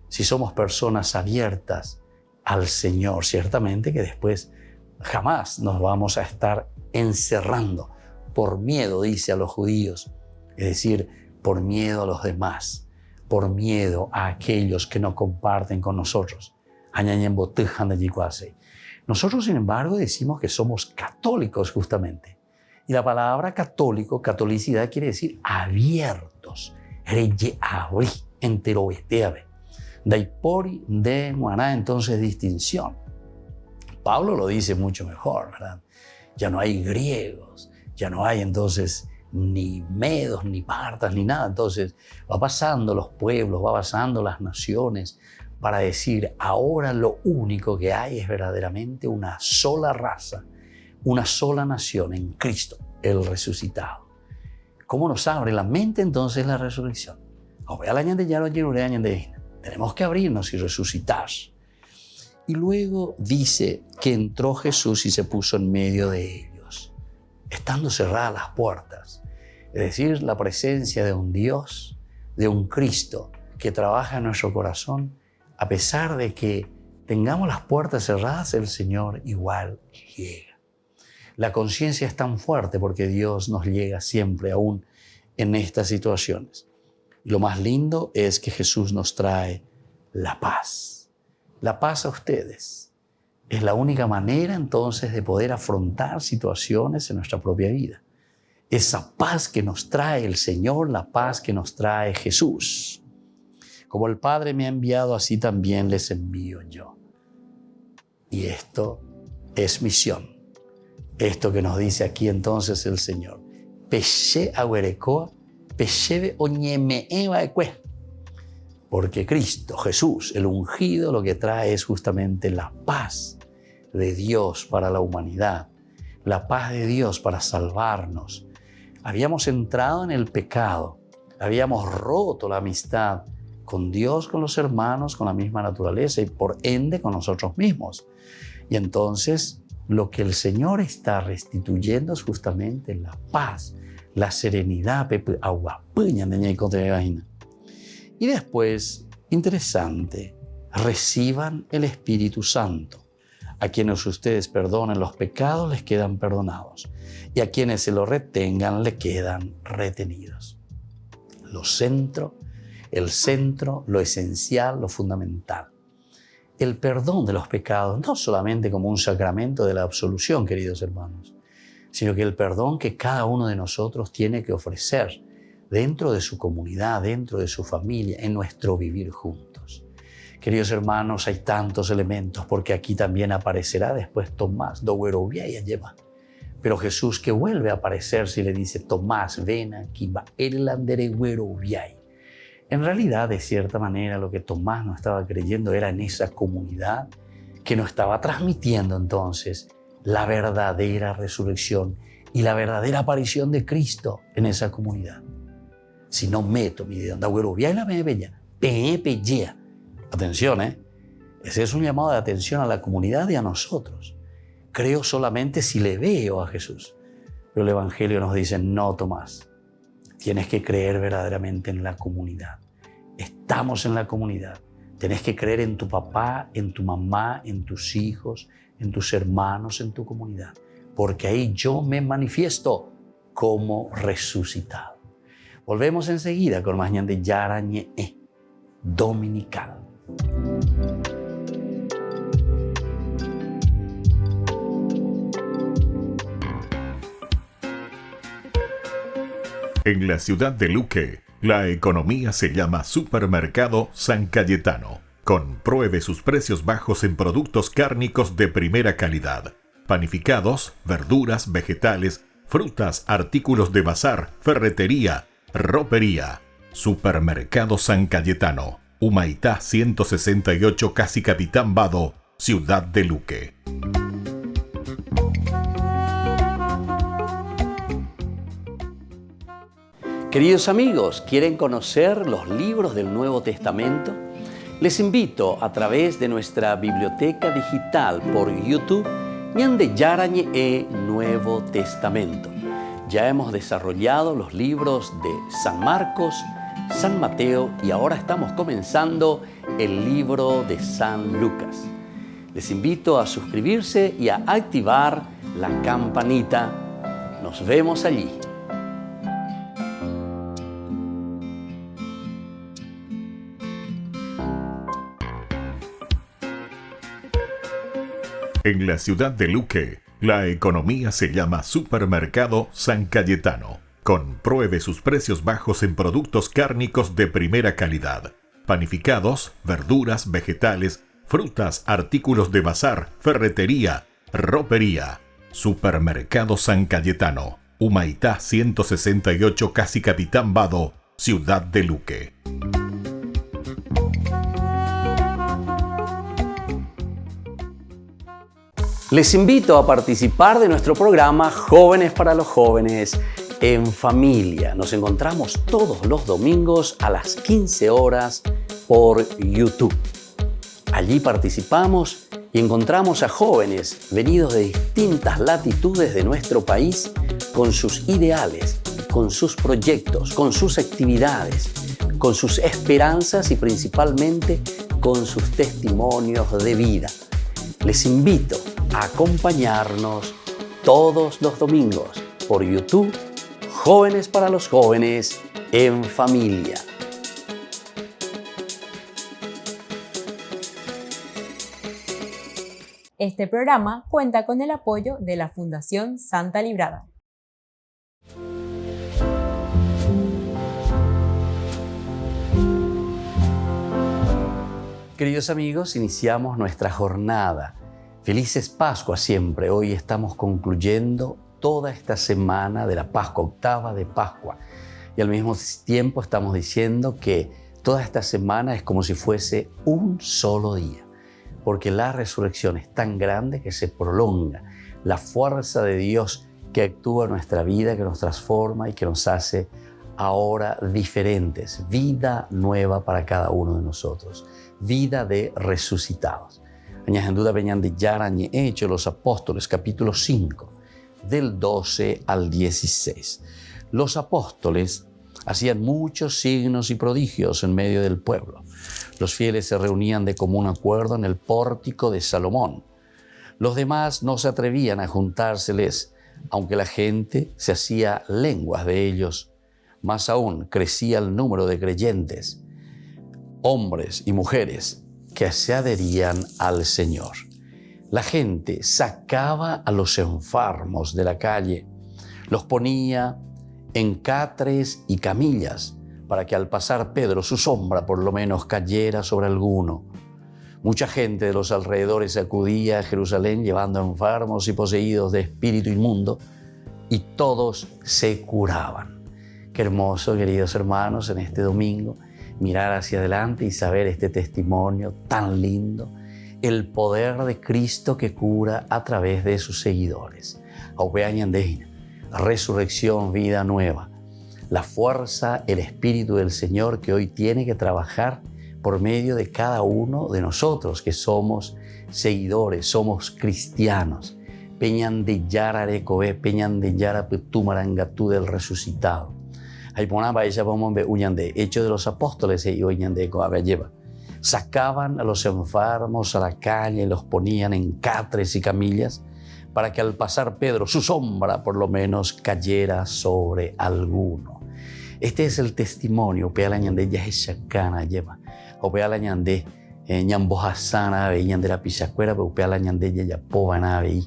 si somos personas abiertas al Señor, ciertamente que después jamás nos vamos a estar encerrando por miedo, dice a los judíos, es decir, por miedo a los demás, por miedo a aquellos que no comparten con nosotros. Nosotros, sin embargo, decimos que somos católicos justamente. Y la palabra católico, catolicidad, quiere decir abiertos. Daipori de Muaná, entonces distinción. Pablo lo dice mucho mejor, ¿verdad? Ya no hay griegos, ya no hay entonces ni medos, ni partas, ni nada. Entonces va pasando los pueblos, va pasando las naciones para decir, ahora lo único que hay es verdaderamente una sola raza, una sola nación en Cristo, el resucitado. ¿Cómo nos abre la mente entonces la resurrección? Tenemos que abrirnos y resucitar. Y luego dice que entró Jesús y se puso en medio de ellos, estando cerradas las puertas. Es decir, la presencia de un Dios, de un Cristo que trabaja en nuestro corazón, a pesar de que tengamos las puertas cerradas, el Señor igual llega. La conciencia es tan fuerte porque Dios nos llega siempre, aún en estas situaciones. Y lo más lindo es que Jesús nos trae la paz. La paz a ustedes. Es la única manera entonces de poder afrontar situaciones en nuestra propia vida. Esa paz que nos trae el Señor, la paz que nos trae Jesús. Como el Padre me ha enviado, así también les envío yo. Y esto es misión. Esto que nos dice aquí entonces el Señor. Porque Cristo, Jesús, el ungido, lo que trae es justamente la paz de Dios para la humanidad. La paz de Dios para salvarnos. Habíamos entrado en el pecado. Habíamos roto la amistad con Dios, con los hermanos, con la misma naturaleza y por ende con nosotros mismos. Y entonces lo que el Señor está restituyendo es justamente la paz, la serenidad. Y después, interesante, reciban el Espíritu Santo. A quienes ustedes perdonen los pecados les quedan perdonados, y a quienes se lo retengan le quedan retenidos. El centro, lo esencial, lo fundamental. El perdón de los pecados, no solamente como un sacramento de la absolución, queridos hermanos, sino que el perdón que cada uno de nosotros tiene que ofrecer dentro de su comunidad, dentro de su familia, en nuestro vivir juntos. Queridos hermanos, hay tantos elementos, porque aquí también aparecerá después Tomás, lleva. Pero Jesús, que vuelve a aparecerse y le dice: Tomás, ven aquí, va el anderegüeroviay. En realidad, de cierta manera, lo que Tomás no estaba creyendo era en esa comunidad que no estaba transmitiendo entonces la verdadera resurrección y la verdadera aparición de Cristo en esa comunidad. Si no meto mi dedo, anderegüeroviay la bella, peña. Atención, ese es un llamado de atención a la comunidad y a nosotros. Creo solamente si le veo a Jesús. Pero el Evangelio nos dice: no, Tomás, tienes que creer verdaderamente en la comunidad. Estamos en la comunidad. Tienes que creer en tu papá, en tu mamá, en tus hijos, en tus hermanos, en tu comunidad. Porque ahí yo me manifiesto como resucitado. Volvemos enseguida con más Ñande Yara Ñe'e Dominical. En la ciudad de Luque, la economía se llama Supermercado San Cayetano. Compruebe sus precios bajos en productos cárnicos de primera calidad. Panificados, verduras, vegetales, frutas, artículos de bazar, ferretería, ropería. Supermercado San Cayetano. Humaitá 168, Casi Capitán Vado, ciudad de Luque. Queridos amigos, ¿quieren conocer los libros del Nuevo Testamento? Les invito a través de nuestra biblioteca digital por YouTube, Ñande Yara Ñe'e Nuevo Testamento. Ya hemos desarrollado los libros de San Marcos, San Mateo y ahora estamos comenzando el libro de San Lucas. Les invito a suscribirse y a activar la campanita. Nos vemos allí. En la ciudad de Luque, la economía se llama Supermercado San Cayetano. Compruebe sus precios bajos en productos cárnicos de primera calidad. Panificados, verduras, vegetales, frutas, artículos de bazar, ferretería, ropería. Supermercado San Cayetano. Humaitá 168, Casi Capitán Vado, ciudad de Luque. Les invito a participar de nuestro programa Jóvenes para los Jóvenes en Familia. Nos encontramos todos los domingos a las 15 horas por YouTube. Allí participamos y encontramos a jóvenes venidos de distintas latitudes de nuestro país con sus ideales, con sus proyectos, con sus actividades, con sus esperanzas y principalmente con sus testimonios de vida. Les invito a acompañarnos todos los domingos por YouTube, Jóvenes para los Jóvenes en Familia. Este programa cuenta con el apoyo de la Fundación Santa Librada. Queridos amigos, iniciamos nuestra jornada. Felices Pascuas siempre. Hoy estamos concluyendo toda esta semana de la Pascua, octava de Pascua. Y al mismo tiempo estamos diciendo que toda esta semana es como si fuese un solo día. Porque la resurrección es tan grande que se prolonga. La fuerza de Dios que actúa en nuestra vida, que nos transforma y que nos hace ahora diferentes. Vida nueva para cada uno de nosotros. Vida de resucitados. Añajanduda Peñande Yarañe, Hechos de los Apóstoles, capítulo 5, del 12 al 16. Los apóstoles hacían muchos signos y prodigios en medio del pueblo. Los fieles se reunían de común acuerdo en el pórtico de Salomón. Los demás no se atrevían a juntárseles, aunque la gente se hacía lenguas de ellos. Más aún, crecía el número de creyentes, hombres y mujeres, que se adherían al Señor. La gente sacaba a los enfermos de la calle, los ponía en catres y camillas, para que al pasar Pedro su sombra por lo menos cayera sobre alguno. Mucha gente de los alrededores acudía a Jerusalén llevando enfermos y poseídos de espíritu inmundo, y todos se curaban. Qué hermoso, queridos hermanos, en este domingo, mirar hacia adelante y saber este testimonio tan lindo, el poder de Cristo que cura a través de sus seguidores. Resurrección, vida nueva. La fuerza, el Espíritu del Señor que hoy tiene que trabajar por medio de cada uno de nosotros que somos seguidores, somos cristianos. Peñan de Yara Recobe, Peñan de Yara Petumarangatú del resucitado. Ahí ponaba ella de uñan de Hechos de los Apóstoles y uñan de lleva. Sacaban a los enfermos a la calle, los ponían en catres y camillas para que al pasar Pedro su sombra por lo menos cayera sobre alguno. Este es el testimonio que la ñande ya es chacana lleva. O la ñande ñambojasana ve ñande la pisacuera, pero la ñande ya povana ve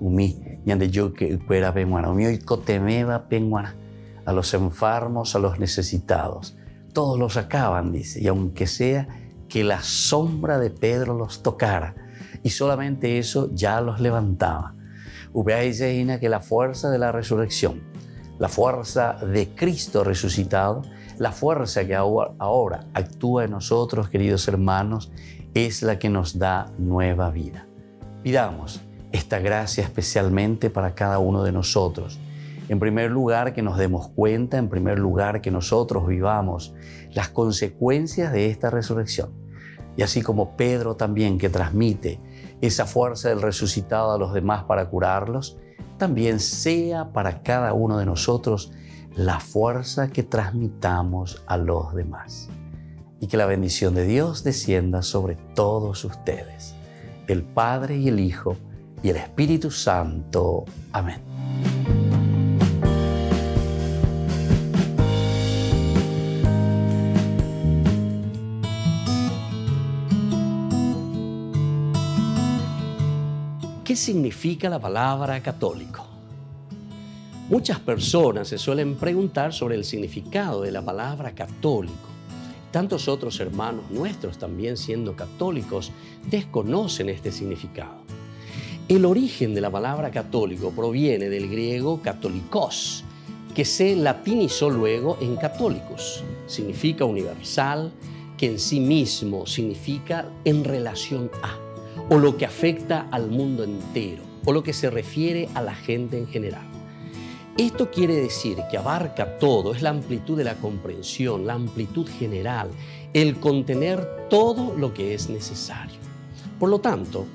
umi ñande yo que cuera penguana, umi hoy cotemeba penguana. A los enfermos, a los necesitados. Todos los sacaban, dice, y aunque sea que la sombra de Pedro los tocara, y solamente eso ya los levantaba. Dice que la fuerza de la resurrección, la fuerza de Cristo resucitado, la fuerza que ahora actúa en nosotros, queridos hermanos, es la que nos da nueva vida. Pidamos esta gracia especialmente para cada uno de nosotros. En primer lugar, que nos demos cuenta, en primer lugar, que nosotros vivamos las consecuencias de esta resurrección. Y así como Pedro también, que transmite esa fuerza del resucitado a los demás para curarlos, también sea para cada uno de nosotros la fuerza que transmitamos a los demás. Y que la bendición de Dios descienda sobre todos ustedes, el Padre y el Hijo y el Espíritu Santo. Amén. ¿Qué significa la palabra católico? Muchas personas se suelen preguntar sobre el significado de la palabra católico. Tantos otros hermanos nuestros, también siendo católicos, desconocen este significado. El origen de la palabra católico proviene del griego katolikos, que se latinizó luego en católicos. Significa universal, que en sí mismo significa en relación a, o lo que afecta al mundo entero, o lo que se refiere a la gente en general. Esto quiere decir que abarca todo, es la amplitud de la comprensión, la amplitud general, el contener todo lo que es necesario. Por lo tanto,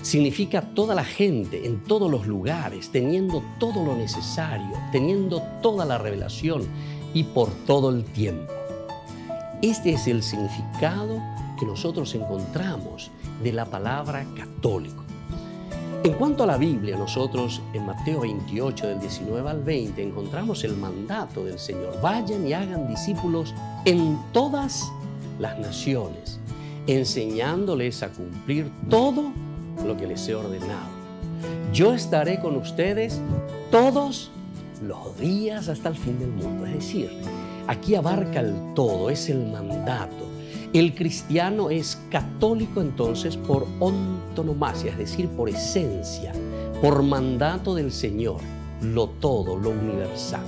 significa toda la gente en todos los lugares, teniendo todo lo necesario, teniendo toda la revelación y por todo el tiempo. Este es el significado que nosotros encontramos de la palabra católico. En cuanto a la Biblia, nosotros en Mateo 28, del 19 al 20, encontramos el mandato del Señor. Vayan y hagan discípulos en todas las naciones, enseñándoles a cumplir todo lo que les he ordenado. Yo estaré con ustedes todos los días hasta el fin del mundo. Es decir, aquí abarca el todo, es el mandato. El cristiano es católico entonces por antonomasia, es decir, por esencia, por mandato del Señor, lo todo, lo universal.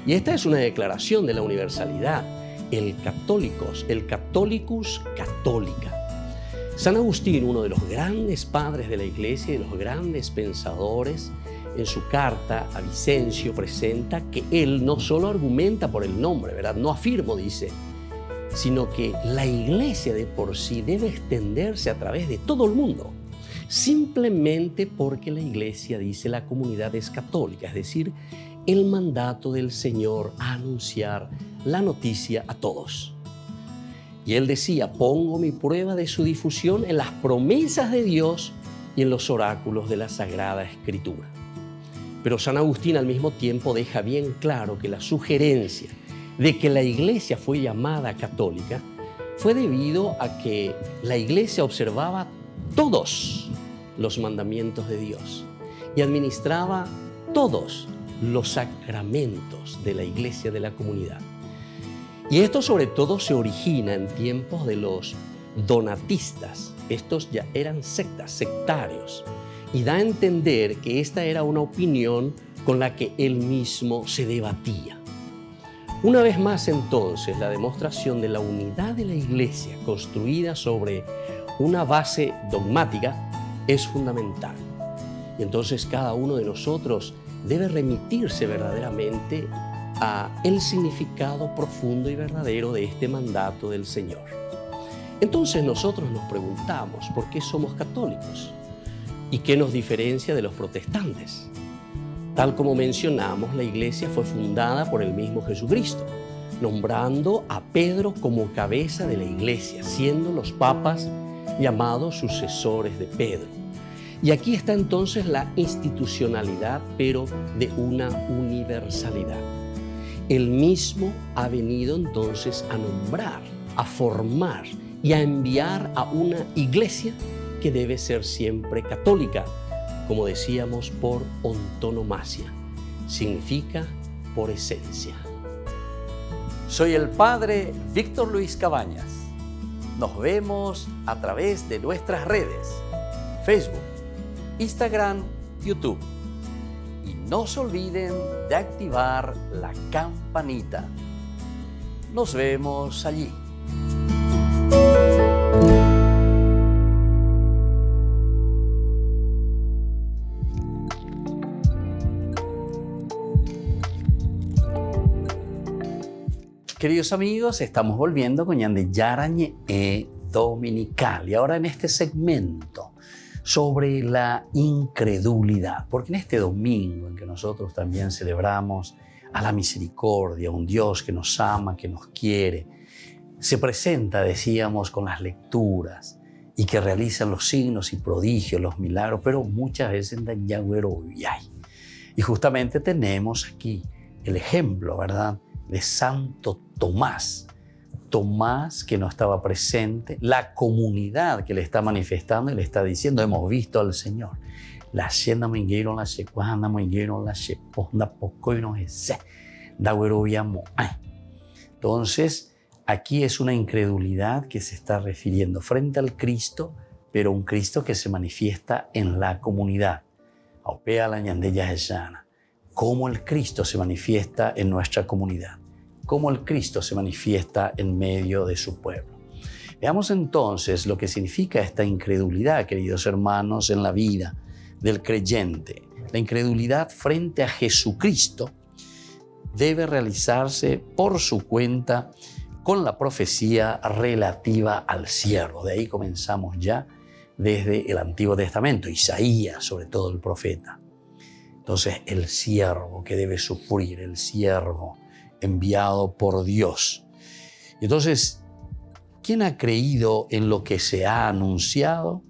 Y esta es una declaración de la universalidad, el catholicus católica. San Agustín, uno de los grandes padres de la Iglesia y de los grandes pensadores, en su carta a Vicencio presenta que él no solo argumenta por el nombre, ¿verdad? No afirmo, dice, sino que la Iglesia de por sí debe extenderse a través de todo el mundo, simplemente porque la Iglesia, dice, la comunidad es católica, es decir, el mandato del Señor a anunciar la noticia a todos. Y él decía, pongo mi prueba de su difusión en las promesas de Dios y en los oráculos de la Sagrada Escritura. Pero San Agustín al mismo tiempo deja bien claro que la sugerencia de que la Iglesia fue llamada católica fue debido a que la Iglesia observaba todos los mandamientos de Dios y administraba todos los sacramentos de la Iglesia de la comunidad. Y esto sobre todo se origina en tiempos de los donatistas. Estos ya eran sectarios, y da a entender que esta era una opinión con la que él mismo se debatía. Una vez más entonces, la demostración de la unidad de la Iglesia construida sobre una base dogmática es fundamental. Y entonces cada uno de nosotros debe remitirse verdaderamente a el significado profundo y verdadero de este mandato del Señor. Entonces nosotros nos preguntamos por qué somos católicos y qué nos diferencia de los protestantes. Tal como mencionamos, la Iglesia fue fundada por el mismo Jesucristo, nombrando a Pedro como cabeza de la Iglesia, siendo los papas llamados sucesores de Pedro. Y aquí está entonces la institucionalidad, pero de una universalidad. Él mismo ha venido entonces a nombrar, a formar y a enviar a una iglesia que debe ser siempre católica, como decíamos, por antonomasia. Significa por esencia. Soy el Padre Víctor Luis Cabañas. Nos vemos a través de nuestras redes, Facebook, Instagram, YouTube. Y no se olviden de activar la campanita. Nos vemos allí. Queridos amigos, estamos volviendo con Ñande Yarañe Dominical. Y ahora en este segmento sobre la incredulidad, porque en este domingo en que nosotros también celebramos a la misericordia, un Dios que nos ama, que nos quiere, se presenta, decíamos, con las lecturas y que realizan los signos y prodigios, los milagros, pero muchas veces en Yagüero Uyay. Y justamente tenemos aquí el ejemplo, ¿verdad?, de Santo Tomás. Tomás, que no estaba presente, la comunidad que le está manifestando y le está diciendo, hemos visto al Señor. La hacienda manguero, la secuanda manguero, la seponda poco y no es Entonces, aquí es una incredulidad que se está refiriendo frente al Cristo, pero un Cristo que se manifiesta en la comunidad. Aupea la ñandella jesana. Cómo el Cristo se manifiesta en nuestra comunidad. Cómo el Cristo se manifiesta en medio de su pueblo. Veamos entonces lo que significa esta incredulidad, queridos hermanos, en la vida del creyente. La incredulidad frente a Jesucristo debe realizarse por su cuenta con la profecía relativa al siervo. De ahí comenzamos ya desde el Antiguo Testamento, Isaías, sobre todo el profeta. Entonces, el siervo que debe sufrir, el siervo enviado por Dios. Y entonces, ¿quién ha creído en lo que se ha anunciado?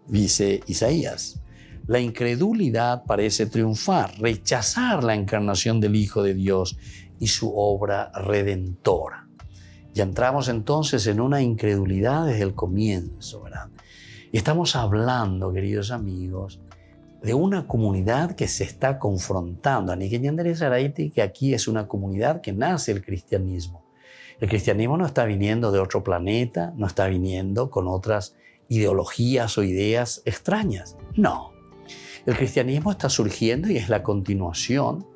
Dice Isaías. La incredulidad parece triunfar, rechazar la encarnación del Hijo de Dios y su obra redentora. Ya entramos entonces en una incredulidad desde el comienzo, ¿verdad? Y estamos hablando, queridos amigos, de una comunidad que se está confrontando. Que aquí es una comunidad que nace el cristianismo. El cristianismo no está viniendo de otro planeta, no está viniendo con otras ideologías o ideas extrañas. No. El cristianismo está surgiendo y es la continuación,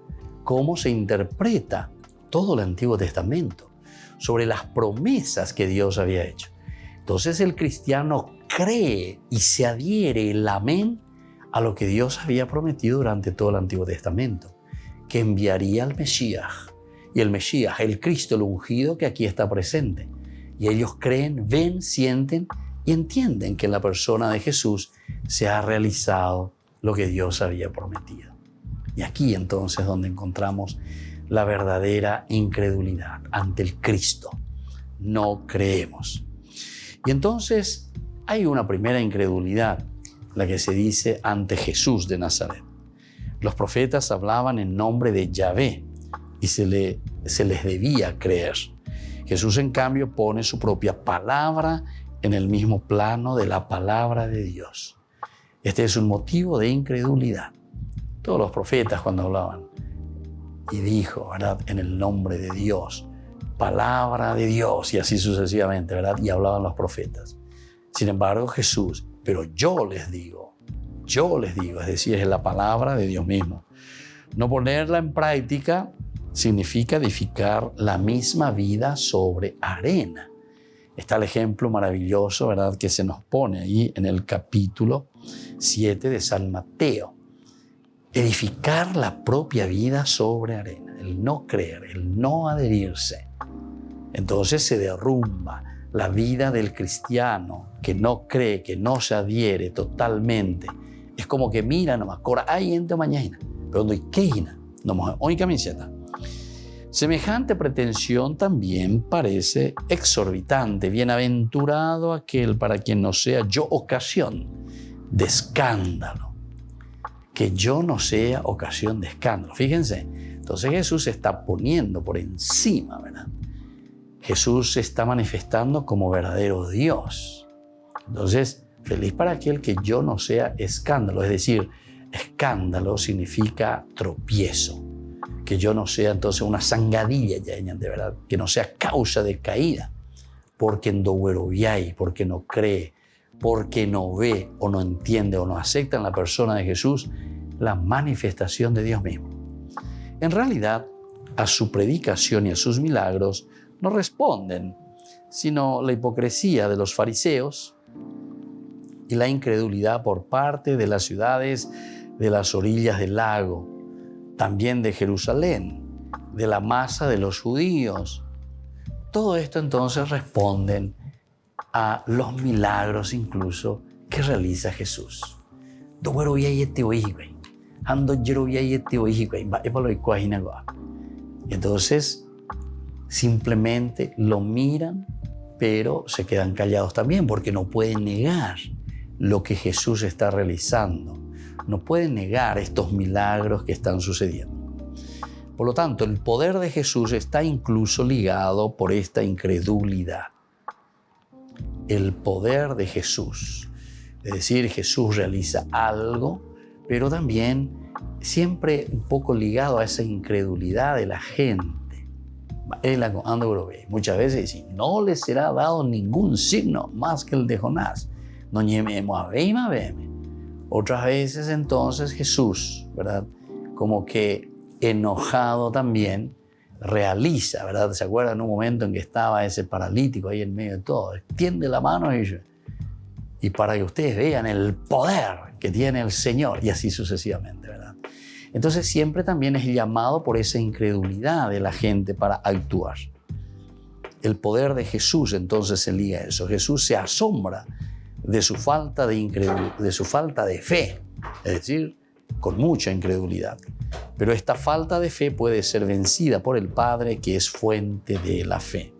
cómo se interpreta todo el Antiguo Testamento sobre las promesas que Dios había hecho. Entonces el cristiano cree y se adhiere el amén a lo que Dios había prometido durante todo el Antiguo Testamento, que enviaría al Mesías. Y el Mesías, el Cristo, el ungido que aquí está presente. Y ellos creen, ven, sienten y entienden que en la persona de Jesús se ha realizado lo que Dios había prometido. Y aquí entonces donde encontramos la verdadera incredulidad ante el Cristo. No creemos. Y entonces hay una primera incredulidad la que se dice ante Jesús de Nazaret. Los profetas hablaban en nombre de Yahvé y se les debía creer. Jesús, en cambio, pone su propia palabra en el mismo plano de la palabra de Dios. Este es un motivo de incredulidad. Todos los profetas cuando hablaban, y dijo, ¿verdad?, en el nombre de Dios, palabra de Dios, y así sucesivamente, ¿verdad?, y hablaban los profetas. Sin embargo, Jesús, pero yo les digo, es decir, es la palabra de Dios mismo. No ponerla en práctica significa edificar la misma vida sobre arena. Está el ejemplo maravilloso, ¿verdad?, que se nos pone ahí en el capítulo 7 de San Mateo. Edificar la propia vida sobre arena, el no creer, el no adherirse. Entonces se derrumba la vida del cristiano que no cree, que no se adhiere totalmente. Es como que mira nomás, cora hay ente mañana, pero no hay queina, no hoy camiseta. Semejante pretensión también parece exorbitante. Bienaventurado aquel para quien no sea yo ocasión de escándalo. Que yo no sea ocasión de escándalo. Fíjense, entonces Jesús se está poniendo por encima, ¿verdad? Jesús se está manifestando como verdadero Dios. Entonces, feliz para aquel que yo no sea escándalo. Es decir, escándalo significa tropiezo. Que yo no sea entonces una zangadilla, de verdad, que no sea causa de caída, porque porque no cree, porque no ve o no entiende o no acepta en la persona de Jesús la manifestación de Dios mismo. En realidad, a su predicación y a sus milagros no responden, sino la hipocresía de los fariseos y la incredulidad por parte de las ciudades de las orillas del lago, también de Jerusalén, de la masa de los judíos. Todo esto entonces responden a los milagros incluso que realiza Jesús. Entonces simplemente lo miran, pero se quedan callados también porque no pueden negar lo que Jesús está realizando. No pueden negar estos milagros que están sucediendo. Por lo tanto, el poder de Jesús está incluso ligado por esta incredulidad. El poder de Jesús. Es decir, Jesús realiza algo, pero también siempre un poco ligado a esa incredulidad de la gente. Muchas veces dice, no les será dado ningún signo más que el de Jonás. No ñememos a veme. Otras veces entonces Jesús, ¿verdad?, como que enojado también, realiza, ¿verdad? ¿Se acuerdan un momento en que estaba ese paralítico ahí en medio de todo? Extiende la mano y para que ustedes vean el poder que tiene el Señor, y así sucesivamente, ¿verdad? Entonces siempre también es llamado por esa incredulidad de la gente para actuar. El poder de Jesús entonces se liga a eso. Jesús se asombra de su falta de fe, es decir, con mucha incredulidad. Pero esta falta de fe puede ser vencida por el Padre, que es fuente de la fe.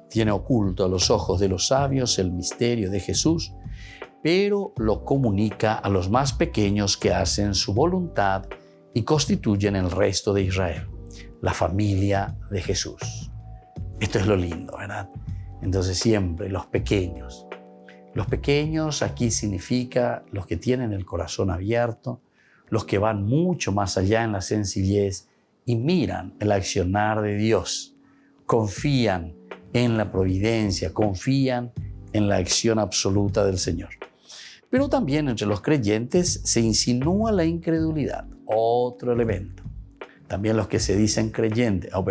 Tiene oculto a los ojos de los sabios el misterio de Jesús, pero lo comunica a los más pequeños que hacen su voluntad y constituyen el resto de Israel, la familia de Jesús. Esto es lo lindo, ¿verdad? Entonces siempre los pequeños. Los pequeños aquí significa los que tienen el corazón abierto, los que van mucho más allá en la sencillez y miran el accionar de Dios, confían en la providencia, confían en la acción absoluta del Señor. Pero también entre los creyentes se insinúa la incredulidad, otro elemento. También los que se dicen creyentes, los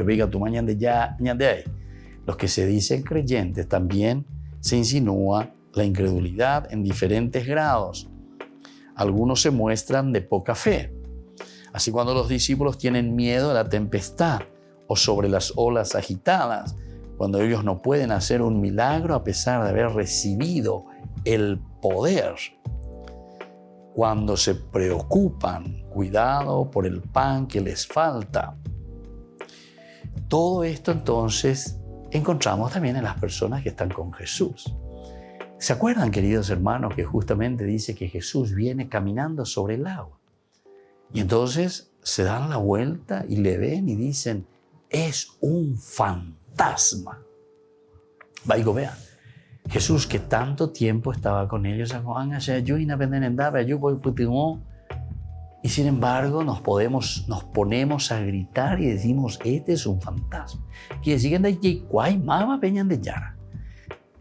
que se dicen creyentes también se insinúa la incredulidad en diferentes grados. Algunos se muestran de poca fe. Así cuando los discípulos tienen miedo de la tempestad o sobre las olas agitadas, cuando ellos no pueden hacer un milagro a pesar de haber recibido el poder. Cuando se preocupan, cuidado por el pan que les falta. Todo esto entonces encontramos también en las personas que están con Jesús. ¿Se acuerdan, queridos hermanos, que justamente dice que Jesús viene caminando sobre el agua? Y entonces se dan la vuelta y le ven y dicen, es un fantasma. Vaigo, vean, Jesús que tanto tiempo estaba con ellos, y sin embargo nos ponemos a gritar y decimos, este es un fantasma.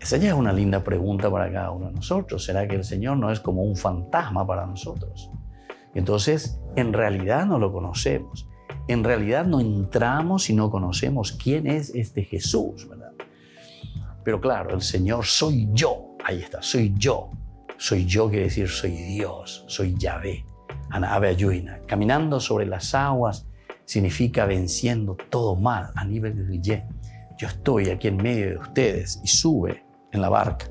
Esa ya es una linda pregunta para cada uno de nosotros. ¿Será que el Señor no es como un fantasma para nosotros? Entonces, en realidad no lo conocemos. En realidad no entramos y no conocemos quién es este Jesús, ¿verdad? Pero claro, el Señor soy yo. Ahí está, soy yo. Soy yo quiere decir soy Dios, soy Yahvé. Anabe Ayuina. Caminando sobre las aguas significa venciendo todo mal a nivel de Ye. Yo estoy aquí en medio de ustedes y sube en la barca.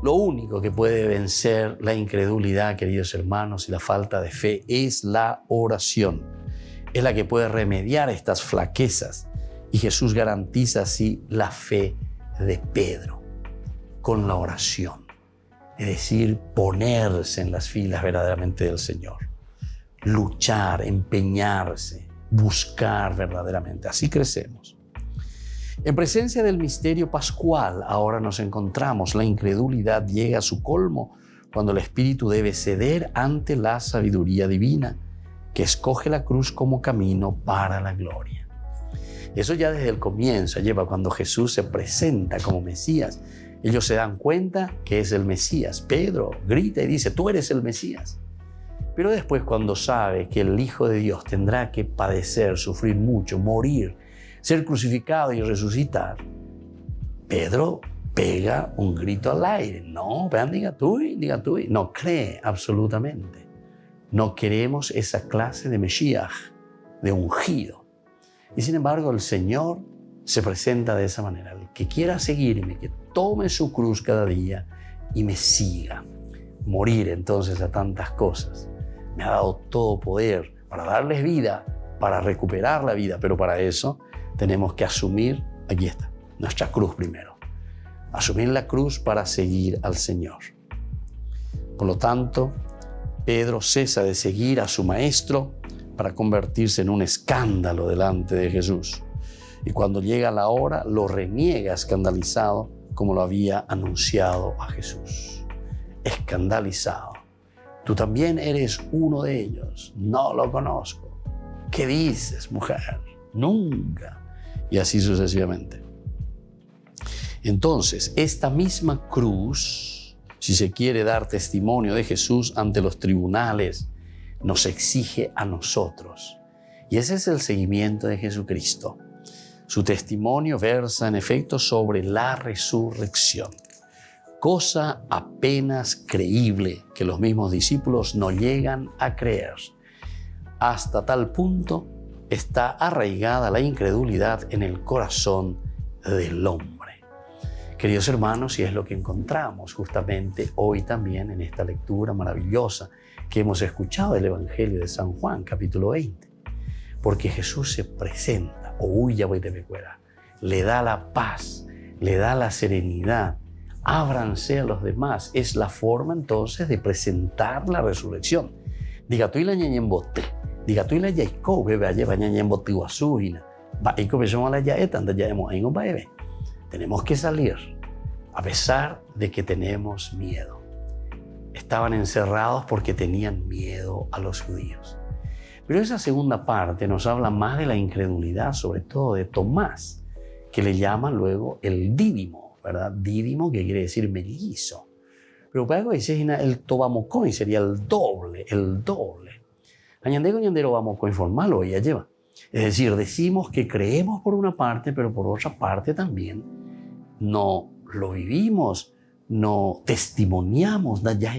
Lo único que puede vencer la incredulidad, queridos hermanos, y la falta de fe es la oración. Es la que puede remediar estas flaquezas. Y Jesús garantiza así la fe de Pedro con la oración. Es decir, ponerse en las filas verdaderamente del Señor. Luchar, empeñarse, buscar verdaderamente. Así crecemos. En presencia del misterio pascual, ahora nos encontramos. La incredulidad llega a su colmo cuando el Espíritu debe ceder ante la sabiduría divina, que escoge la cruz como camino para la gloria. Eso ya desde el comienzo, lleva cuando Jesús se presenta como Mesías. Ellos se dan cuenta que es el Mesías. Pedro grita y dice, tú eres el Mesías. Pero después, cuando sabe que el Hijo de Dios tendrá que padecer, sufrir mucho, morir, ser crucificado y resucitar, Pedro pega un grito al aire. No, vean, diga tú. No cree absolutamente. No queremos esa clase de Mesías, de ungido. Y sin embargo, el Señor se presenta de esa manera. El que quiera seguirme, que tome su cruz cada día y me siga. Morir entonces a tantas cosas. Me ha dado todo poder para darles vida, para recuperar la vida, pero para eso tenemos que asumir, aquí está, nuestra cruz primero. Asumir la cruz para seguir al Señor. Por lo tanto, Pedro cesa de seguir a su maestro para convertirse en un escándalo delante de Jesús. Y cuando llega la hora, lo reniega escandalizado como lo había anunciado a Jesús. Escandalizado. Tú también eres uno de ellos. No lo conozco. ¿Qué dices, mujer? Nunca. Y así sucesivamente. Entonces, esta misma cruz, si se quiere dar testimonio de Jesús ante los tribunales, nos exige a nosotros. Y ese es el seguimiento de Jesucristo. Su testimonio versa en efecto sobre la resurrección. Cosa apenas creíble que los mismos discípulos no llegan a creer. Hasta tal punto está arraigada la incredulidad en el corazón del hombre. Queridos hermanos, y es lo que encontramos justamente hoy también en esta lectura maravillosa que hemos escuchado del Evangelio de San Juan, capítulo 20. Porque Jesús se presenta, le da la paz, le da la serenidad. Ábranse a los demás. Es la forma entonces de presentar la resurrección. Diga tú y la ñañembote. Diga tú y la yaiko, bebe allá va ñañembote guasuina. Va y comenzamos la yaeta, anda ya hemos ahí un bebé. Tenemos que salir a pesar de que tenemos miedo. Estaban encerrados porque tenían miedo a los judíos. Pero esa segunda parte nos habla más de la incredulidad, sobre todo de Tomás, que le llaman luego el Dídimo, ¿verdad? Dídimo, que quiere decir mellizo. Pero para dice el tobamocoin sería el doble. Añandego ñandero vamos a informarlo y ya lleva. Es decir, decimos que creemos por una parte, pero por otra parte también no lo vivimos, no testimoniamos, ya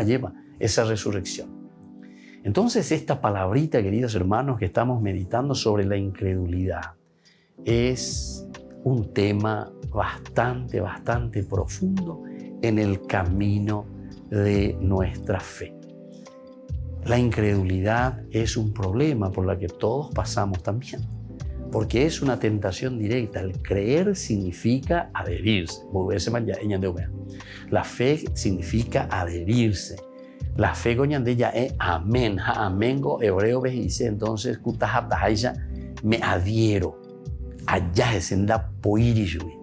lleva esa resurrección. Entonces, esta palabrita, queridos hermanos, que estamos meditando sobre la incredulidad, es un tema bastante profundo en el camino de nuestra fe. La incredulidad es un problema por el que todos pasamos también. porque es una tentación directa. El creer significa adherirse. La fe significa adherirse. La fe goñandella es amén. Amengo hebreo dice entonces me adhiero. Allá es en la poiriyui.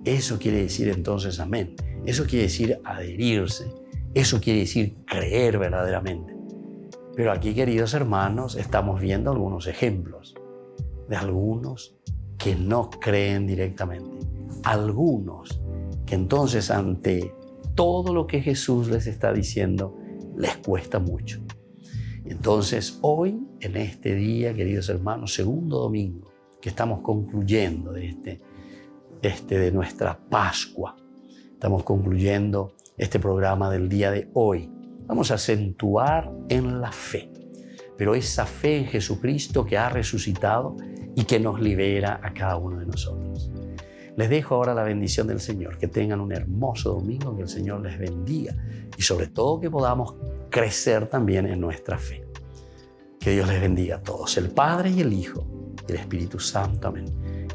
Eso quiere decir entonces amén. Eso quiere decir adherirse. Eso quiere decir creer verdaderamente. Pero aquí, queridos hermanos, estamos viendo algunos ejemplos de algunos que no creen directamente. Algunos que entonces ante todo lo que Jesús les está diciendo, les cuesta mucho. Entonces hoy, en este día, queridos hermanos, segundo domingo, que estamos concluyendo de nuestra Pascua, estamos concluyendo este programa del día de hoy. Vamos a acentuar en la fe, pero esa fe en Jesucristo que ha resucitado y que nos libera a cada uno de nosotros. Les dejo ahora la bendición del Señor. Que tengan un hermoso domingo, que el Señor les bendiga y sobre todo que podamos crecer también en nuestra fe. Que Dios les bendiga a todos, el Padre y el Hijo y el Espíritu Santo. Amén.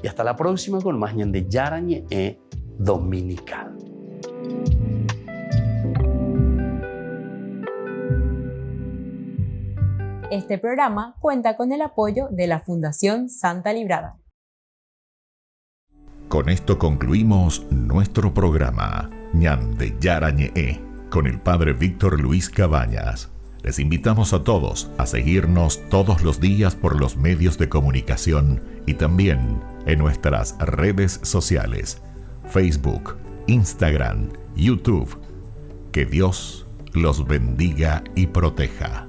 Y hasta la próxima con más Ñande Yara Ñe Dominical. Este programa cuenta con el apoyo de la Fundación Santa Librada. Con esto concluimos nuestro programa Ñande Yara Ñe con el Padre Víctor Luis Cabañas. Les invitamos a todos a seguirnos todos los días por los medios de comunicación y también en nuestras redes sociales, Facebook, Instagram, YouTube. Que Dios los bendiga y proteja.